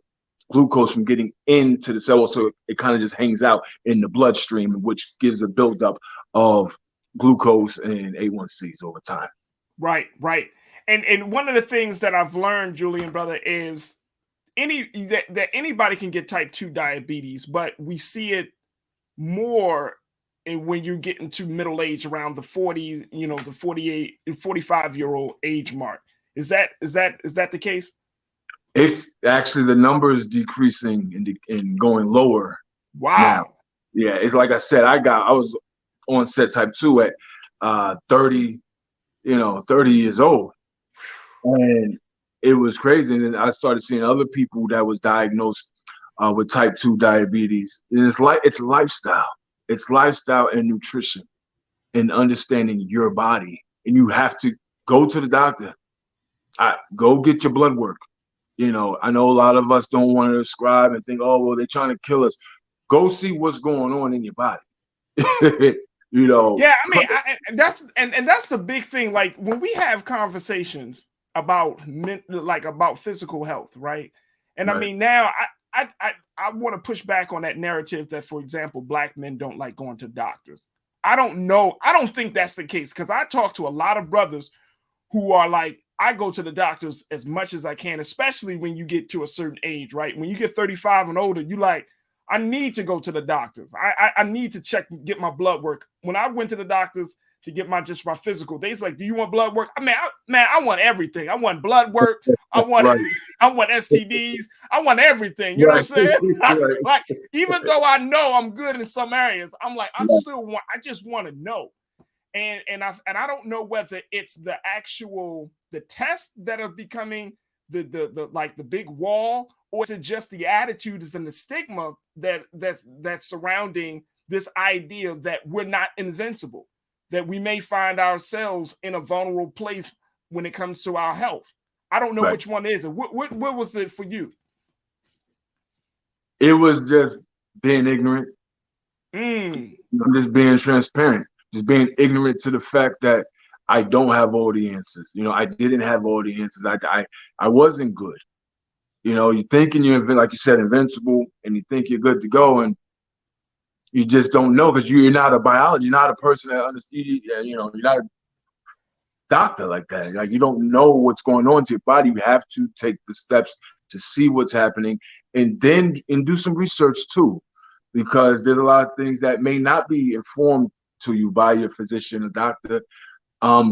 glucose from getting into the cell, so it kind of just hangs out in the bloodstream, which gives a buildup of glucose and A1Cs over time.
Right. And one of the things that I've learned, Julian, brother, is that anybody can get type 2 diabetes, but we see it more when you get into middle age, around the 40, the 48, 45-year-old age mark. Is that the case?
It's actually, the number is decreasing and going lower.
Wow.
Now. Yeah, it's like I said, I was onset type 2 at 30 years old. And it was crazy. And then I started seeing other people that was diagnosed with type 2 diabetes. And it's lifestyle. It's lifestyle and nutrition and understanding your body. And you have to go to the doctor. Go get your blood work. I know a lot of us don't want to prescribe and think, oh, well, they're trying to kill us. Go see what's going on in your body.
Yeah, I mean, that's the big thing. Like when we have conversations about physical health, right? And I mean, now I want to push back on that narrative that, for example, Black men don't like going to doctors. I don't know. I don't think that's the case, because I talk to a lot of brothers who are like, I go to the doctors as much as I can, especially when you get to a certain age, right? When you get 35 and older, you like, I need to go to the doctors. I need to get my blood work. When I went to the doctors to get my physical, they was like, do you want blood work? I mean, I want everything. I want blood work. I want STDs. I want everything. You know what I'm saying? Like, even though I know I'm good in some areas, I'm like, I just want to know. And I don't know whether it's the tests that are becoming the big wall, or is it just the attitudes and the stigma that's surrounding this idea that we're not invincible, that we may find ourselves in a vulnerable place when it comes to our health. I don't know which one is it. What was it for you?
It was just being ignorant. I'm just being transparent, just being ignorant to the fact that I don't have all the answers. I didn't have all the answers. I wasn't good. You're thinking you're, like you said, invincible, and you think you're good to go, and you just don't know, because you're not a biologist. You're not a person that understands. You're not a doctor like that. Like, you don't know what's going on to your body. You have to take the steps to see what's happening, and do some research too, because there's a lot of things that may not be informed to you by your physician or doctor.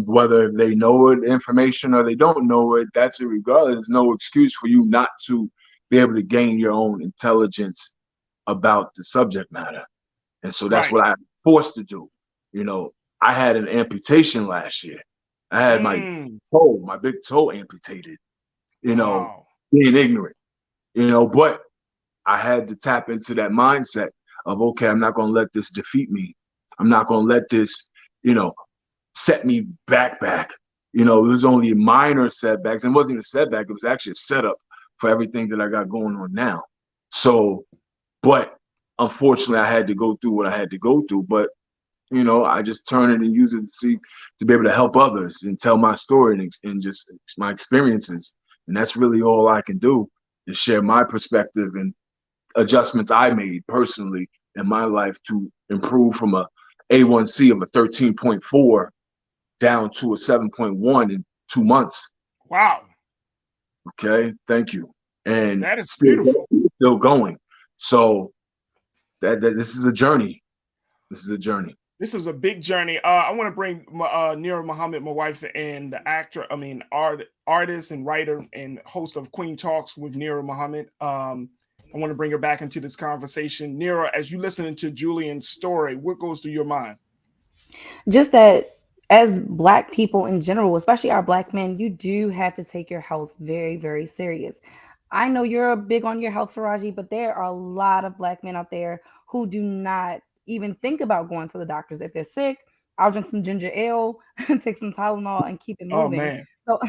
Whether they know it, information, or they don't know it, that's irregardless. There's no excuse for you not to be able to gain your own intelligence about the subject matter. And so that's what I'm forced to do. I had an amputation last year. I had my big toe amputated, being ignorant, but I had to tap into that mindset of, okay, I'm not going to let this defeat me. I'm not going to let this, set me back. It was only minor setbacks. It wasn't even a setback. It was actually a setup for everything that I got going on now. So, but unfortunately, I had to go through what I had to go through. But, I just turn it and use it to be able to help others and tell my story and just my experiences. And that's really all I can do, is share my perspective and adjustments I made personally in my life to improve from a A1C of a 13.4 down to a 7.1 in 2 months.
Wow.
Okay, thank you. And
that is beautiful.
Still going. So that this is a journey. This is a journey.
This is a big journey. I want to bring Nira Muhammad, my wife, and the artist and writer and host of Queen Talks with Nira Muhammad. I want to bring her back into this conversation. Nira, as you listening to Julian's story, what goes through your mind?
Just that as Black people in general, especially our Black men, you do have to take your health very, very serious. I know you're big on your health, Farajii, but there are a lot of Black men out there who do not even think about going to the doctors. If they're sick, I'll drink some ginger ale, take some Tylenol, and keep it moving.
Oh, man.
So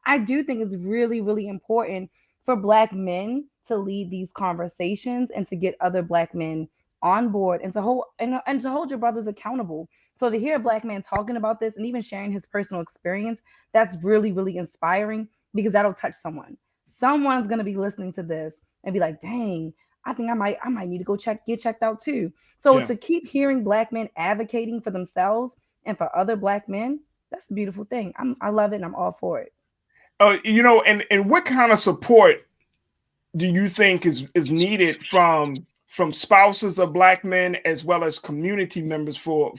I do think it's really, really important for Black men to lead these conversations and to get other Black men on board and to hold your brothers accountable. So to hear a Black man talking about this and even sharing his personal experience, that's really, really inspiring, because that'll touch someone. Someone's going to be listening to this and be like, dang, I think I might need to go get checked out too. So to keep hearing Black men advocating for themselves and for other Black men, that's a beautiful thing. I love it, and I'm all for it.
And what kind of support do you think is needed from spouses of Black men as well as community members for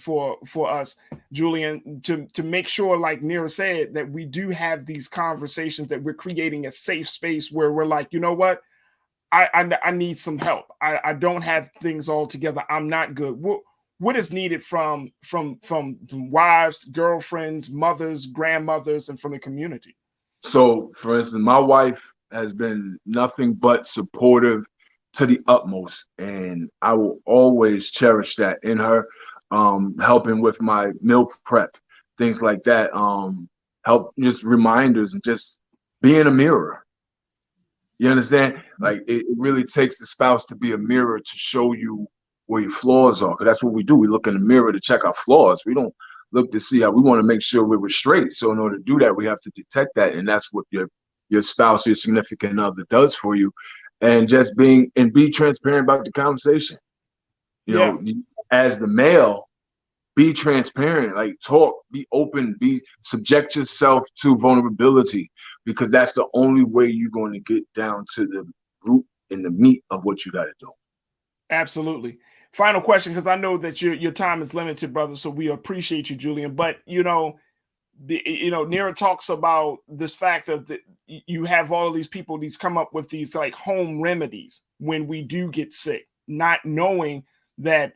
us, Julian, to make sure, like Nira said, that we do have these conversations, that we're creating a safe space where we're like, you know what, I need some help. I don't have things all together. I'm not good. What is needed from wives, girlfriends, mothers, grandmothers, and from the community?
So, for instance, my wife has been nothing but supportive to the utmost, and I will always cherish that in her. Helping with my meal prep, things like that. Help, just reminders, and just being a mirror. You understand? Like, it really takes the spouse to be a mirror to show you where your flaws are, because that's what we do. We look in the mirror to check our flaws. We don't look to see how we want to make sure we're straight. So in order to do that, we have to detect that, and that's what your spouse, your significant other, does for you. And just be transparent about the conversation. You know, as the male, be transparent, like talk, be open, subject yourself to vulnerability, because that's the only way you're going to get down to the root and the meat of what you got to do.
Absolutely. Final question, because I know that your time is limited, brother. So we appreciate you, Julian. But Nira talks about this fact of that you have all of these people, these come up with these like home remedies when we do get sick, not knowing that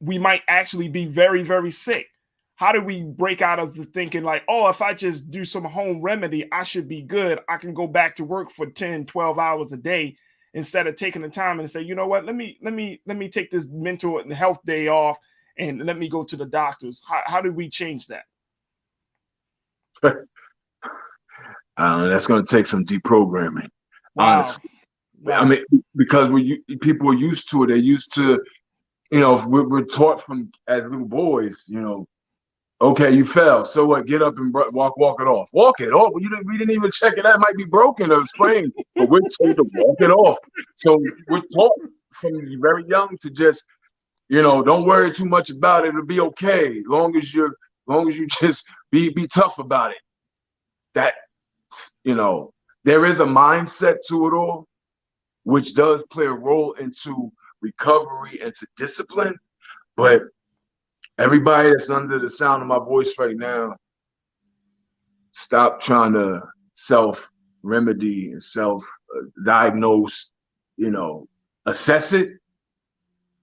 we might actually be very, very sick. How do we break out of the thinking like, oh, if I just do some home remedy, I should be good. I can go back to work for 10, 12 hours a day, instead of taking the time and say, you know what, let me take this mental and health day off and let me go to the doctors. How do we change that?
That's going to take some deprogramming.
Wow.
Honestly. Wow. I mean, because people are used to it. They're used to, we're taught from as little boys, okay, you fell. So what? Get up and walk it off. Walk it off. We didn't even check it. That might be broken or sprained, but we're told to walk it off. So we're taught from very young to just, don't worry too much about it. It'll be okay. Long as you just be tough about it. That, there is a mindset to it all, which does play a role into recovery and to discipline. But everybody that's under the sound of my voice right now, stop trying to self-remedy and self-diagnose, assess it,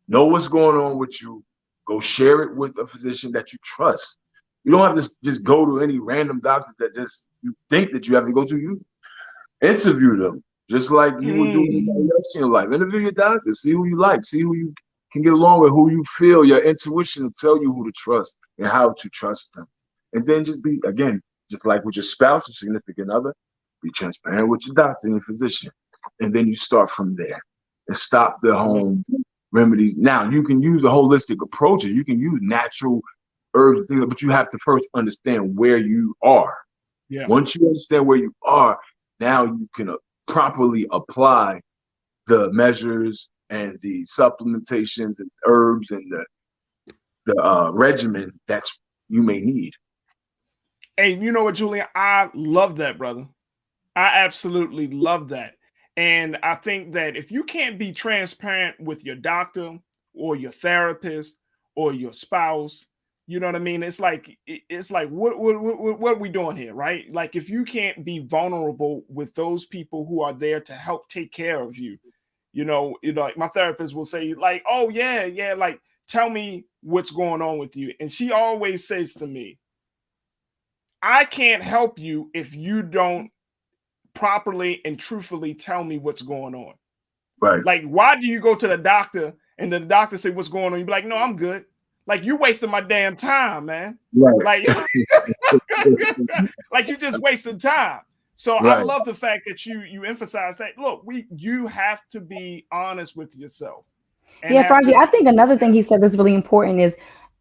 know what's going on with you, go share it with a physician that you trust. You don't have to just go to any random doctor that just you think that you have to go to. You interview them, just like you would do anybody else in your life. Interview your doctor, see who you like, see who you can get along with, who you feel. Your intuition will tell you who to trust and how to trust them. And then just be, again, just like with your spouse or significant other, be transparent with your doctor and your physician. And then you start from there and stop the home remedies. Now, you can use a holistic approaches. You can use natural herbs and things, but you have to first understand where you are. Yeah. Once you understand where you are, now you can properly apply the measures and the supplementations and herbs and the regimen that you may need.
Hey, you know what, Julian? I love that, brother. I absolutely love that. And I think that if you can't be transparent with your doctor or your therapist or your spouse, you know what I mean? It's like what are we doing here, right? Like if you can't be vulnerable with those people who are there to help take care of you, like my therapist will say, like, oh yeah, like tell me what's going on with you. And she always says to me, I can't help you if you don't properly and truthfully tell me what's going on.
Right.
Like, why do you go to the doctor and the doctor say what's going on? You be like, no, I'm good. Like, you wasting my damn time, man.
Right.
Like you just wasting time. So
right.
I love the fact that you emphasize that. Look, you have to be honest with yourself.
Yeah, Farajii, I think another thing he said that's really important is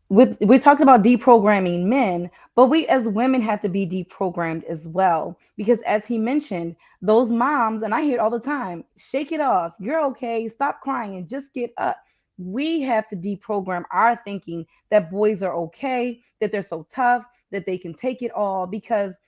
we talked about deprogramming men, but we as women have to be deprogrammed as well. Because as he mentioned, those moms, and I hear it all the time, shake it off. You're okay. Stop crying and just get up. We have to deprogram our thinking that boys are okay, that they're so tough, that they can take it all because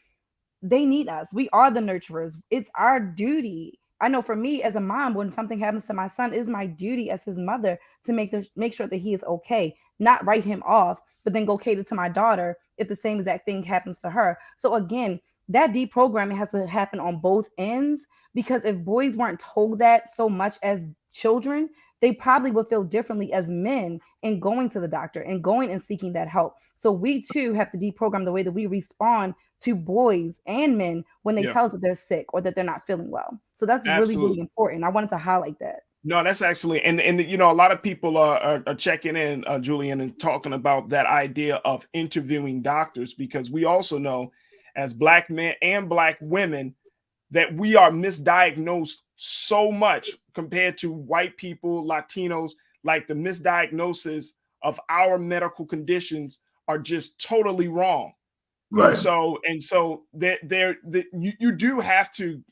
they need us. We are the nurturers. It's our duty. I know for me as a mom, when something happens to my son, it is my duty as his mother to make sure that he is okay, not write him off, but then go cater to my daughter if the same exact thing happens to her. So again, that deprogramming has to happen on both ends, because if boys weren't told that so much as children, they probably would feel differently as men in going to the doctor and going and seeking that help. So we too have to deprogram the way that we respond to boys and men when they tell us that they're sick or that they're not feeling well. So that's really, really important. I wanted to highlight that.
No, that's actually, and a lot of people are checking in, Julian, and talking about that idea of interviewing doctors, because we also know as Black men and Black women that we are misdiagnosed so much compared to white people, Latinos. Like the misdiagnosis of our medical conditions are just totally wrong.
Right.
And so you do have to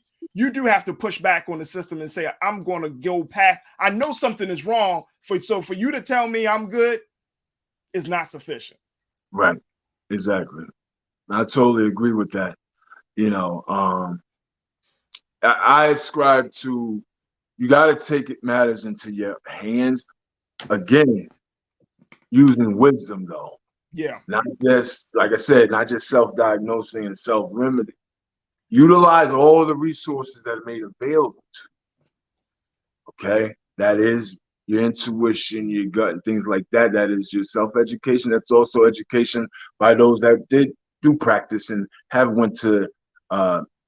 push back on the system and say, I'm going to go past. I know something is wrong. So for you to tell me I'm good is not sufficient.
Right. Exactly. I totally agree with that. I ascribe to, you got to take matters into your hands. Again, using wisdom though.
Yeah.
Not just, like I said, not just self-diagnosing and self-remedy. Utilize all the resources that are made available to you. Okay? That is your intuition, your gut, and things like that. That is your self-education. That's also education by those that did do practice and have went to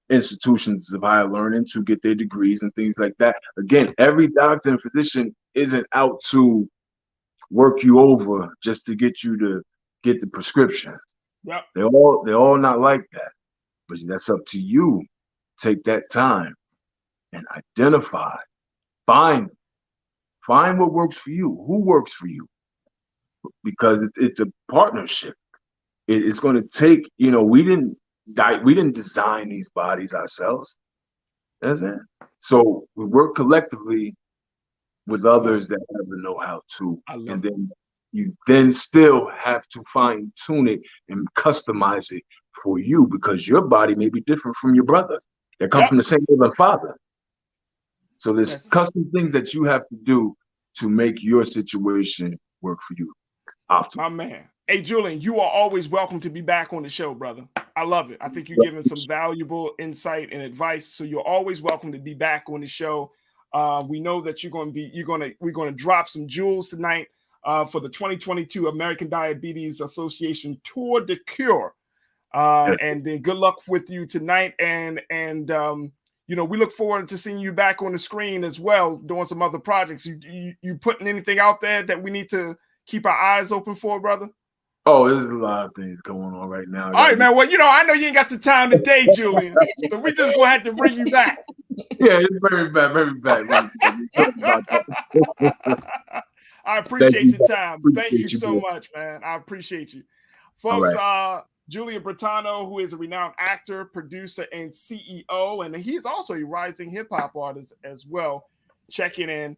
institutions of higher learning to get their degrees and things like that. Again, every doctor and physician isn't out to work you over just to get you to get the prescriptions.
Yep.
They're all not like that. But that's up to you. Take that time and identify, find what works for you, who works for you, because it's a partnership. It's going to take, we didn't design these bodies ourselves. That's it. So we work collectively with others that have the know-how too. And then you then still have to fine tune it and customize it for you, because your body may be different from your brother that come from the same mother and father. So there's custom things that you have to do to make your situation work for you.
My man. Hey, Julian, you are always welcome to be back on the show, brother. I love it. I think you're giving some valuable insight and advice. So you're always welcome to be back on the show. We know that we're going to drop some jewels tonight for the 2022 American Diabetes Association Tour de Cure. And then good luck with you tonight. And we look forward to seeing you back on the screen as well, doing some other projects. You putting anything out there that we need to keep our eyes open for, brother?
Oh, there's a lot of things going on right now.
All right, man. Well, I know you ain't got the time today, Julian. So we just gonna have to bring you back.
Yeah, it's very bad.
I appreciate your time. Thank you so much, man. I appreciate you. Folks, Julia Britano, who is a renowned actor, producer, and CEO, and he's also a rising hip-hop artist as well, checking in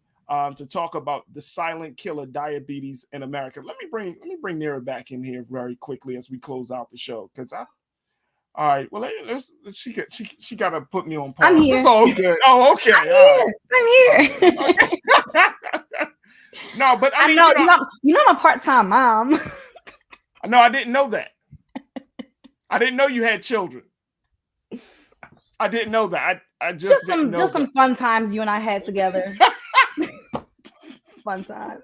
to talk about the silent killer, diabetes in America. Let me bring Nira back in here very quickly as we close out the show, because All right. Well, she got to put me on pause.
I'm here.
It's all good. Oh, okay.
I'm here.
Okay. No, but I mean,
you know, I'm a part-time mom.
No, I didn't know that. I didn't know you had children. I didn't know that. I just didn't know
some fun times you and I had together. Fun times.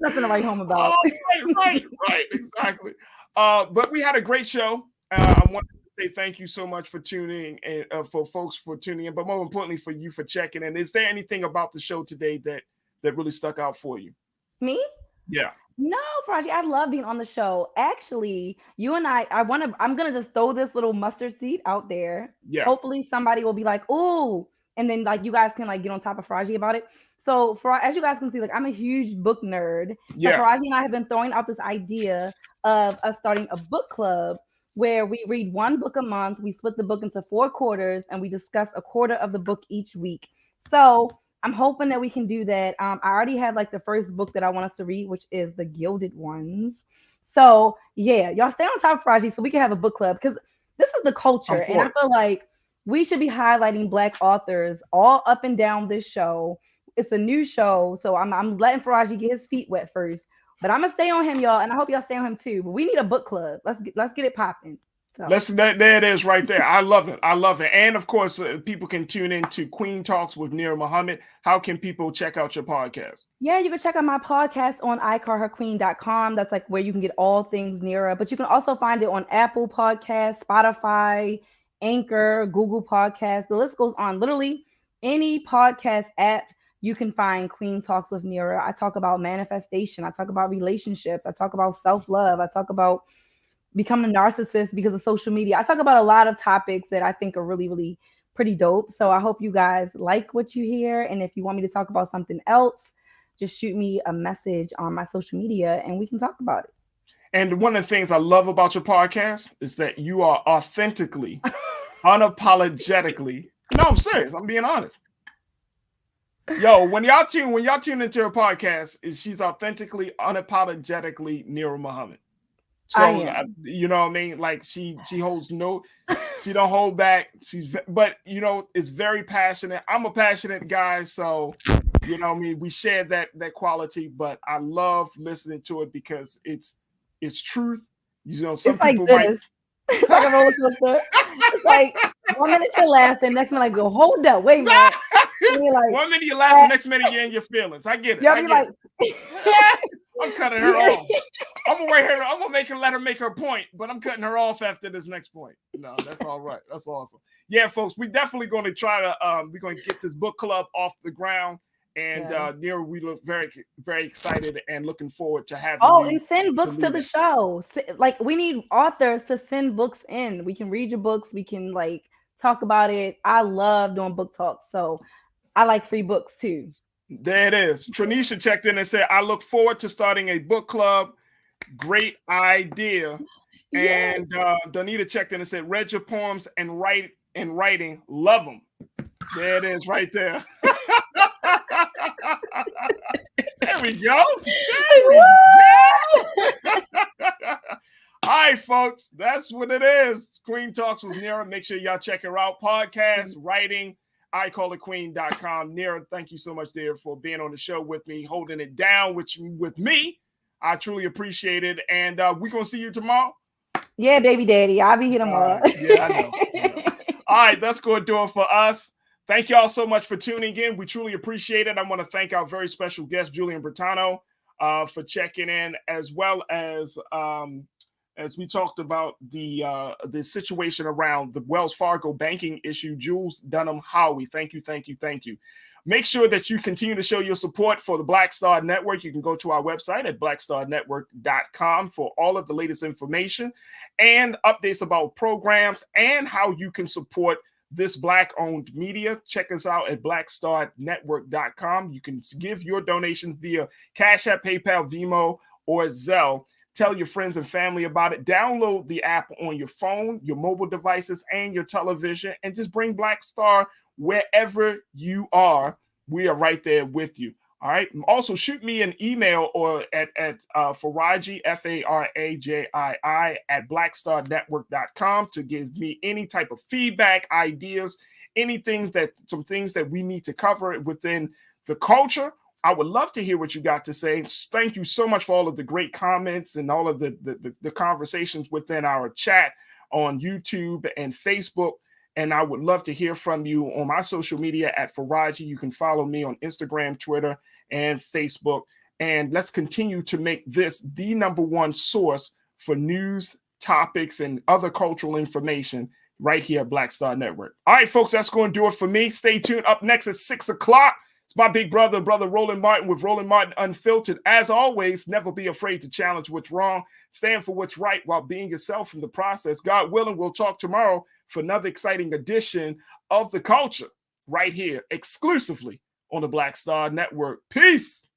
Nothing to write home about.
Oh, right, exactly. But we had a great show. I wanted to say thank you so much for tuning in, for folks for tuning in, but more importantly for you for checking in. Is there anything about the show today that really stuck out for you?
Me?
Yeah.
No, Farajii, I love being on the show. Actually, you and I'm gonna just throw this little mustard seed out there.
Yeah.
Hopefully somebody will be like, "Ooh," and then like you guys can like get on top of Farajii about it. So as you guys can see, like I'm a huge book nerd.
Yeah.
So Farajii and I have been throwing out this idea of us starting a book club where we read one book a month. We split the book into 4 quarters and we discuss a quarter of the book each week. So I'm hoping that we can do that. I already have like the first book that I want us to read, which is The Gilded Ones. So yeah, y'all stay on top of Farajii so we can have a book club because this is the culture. And I feel like we should be highlighting Black authors all up and down this show. It's a new show. So I'm letting Farajii get his feet wet first. But I'm gonna stay on him, y'all, and I hope y'all stay on him too. But we need a book club. Let's get it popping. So.
There it is right there. I love it. And of course, people can tune in to Queen Talks with Nira Muhammad. How can people check out your podcast?
Yeah, you can check out my podcast on iCallHerQueen.com. That's like where you can get all things Nira. But you can also find it on Apple Podcasts, Spotify, Anchor, Google Podcasts. The list goes on. Literally any podcast app, you can find Queen Talks with Nira. I talk about manifestation. I talk about relationships. I talk about self-love. I talk about becoming a narcissist because of social media. I talk about a lot of topics that I think are really, really pretty dope. So I hope you guys like what you hear. And if you want me to talk about something else, just shoot me a message on my social media and we can talk about it.
And one of the things I love about your podcast is that you are authentically, unapologetically. No, I'm serious. I'm being honest. Yo, when y'all tune into her podcast, she's authentically, unapologetically Nira Muhammad. So you know what I mean? Like she holds she don't hold back. But you know, it's very passionate. I'm a passionate guy, so you know what I mean, we share that quality, but I love listening to it because it's truth. You know, some people might
it's like a roller coaster. It's like 1 minute you're laughing, next minute like go, hold up, wait a minute. Like,
1 minute you're laughing, next minute you're in your feelings. I get it.
I get
it. I'm cutting her off. I'm gonna let her make her point, but I'm cutting her off after this next point. No, that's all right. That's awesome. Yeah, folks, we're definitely going to try to we're going to get this book club off the ground. And Nira, we look very, very excited and looking forward to having you.
And send books to the show. Like we need authors to send books in. We can read your books. We can like talk about it. I love doing book talks, so I like free books too.
There it is. Tranisha checked in and said, "I look forward to starting a book club. Great idea." Yes. And Donita checked in and said, "Read your poems and writing. Love them." There it is, right there. There we go. All right, folks, that's what it is. Queen Talks with Nira. Make sure y'all check her out. Podcast, writing, iCallHerQueen.com. Nira, thank you so much, dear, for being on the show with me, holding it down with me. I truly appreciate it. And we're going to see you tomorrow.
Yeah, baby daddy. I'll be here tomorrow.
Yeah, I know. All right, that's going to do it for us. Thank y'all so much for tuning in. We truly appreciate it. I want to thank our very special guest, Julian Bertano, for checking in, as well as we talked about the situation around the Wells Fargo banking issue. Jules Dunham Howie, thank you. Make sure that you continue to show your support for the Black Star Network. You can go to our website at blackstarnetwork.com for all of the latest information and updates about programs and how you can support this Black-owned media. Check us out at blackstarnetwork.com. You can give your donations via Cash App, PayPal, Venmo, or Zelle. Tell your friends and family about it. Download the app on your phone, your mobile devices, and your television, and just bring Black Star wherever you are. We are right there with you. All right. Also, shoot me an email or at Farajii, Farajii at blackstarnetwork.com to give me any type of feedback, ideas, some things that we need to cover within the culture. I would love to hear what you got to say. Thank you so much for all of the great comments and all of the conversations within our chat on YouTube and Facebook. And I would love to hear from you on my social media at Farajii. You can follow me on Instagram, Twitter, and Facebook. And let's continue to make this the #1 source for news, topics, and other cultural information right here at Black Star Network. All right, folks, that's going to do it for me. Stay tuned. Up next at 6 o'clock, it's my big brother Roland Martin with Roland Martin Unfiltered. As always, never be afraid to challenge what's wrong. Stand for what's right while being yourself in the process. God willing, we'll talk tomorrow for another exciting edition of The Culture right here exclusively on the Black Star Network. Peace.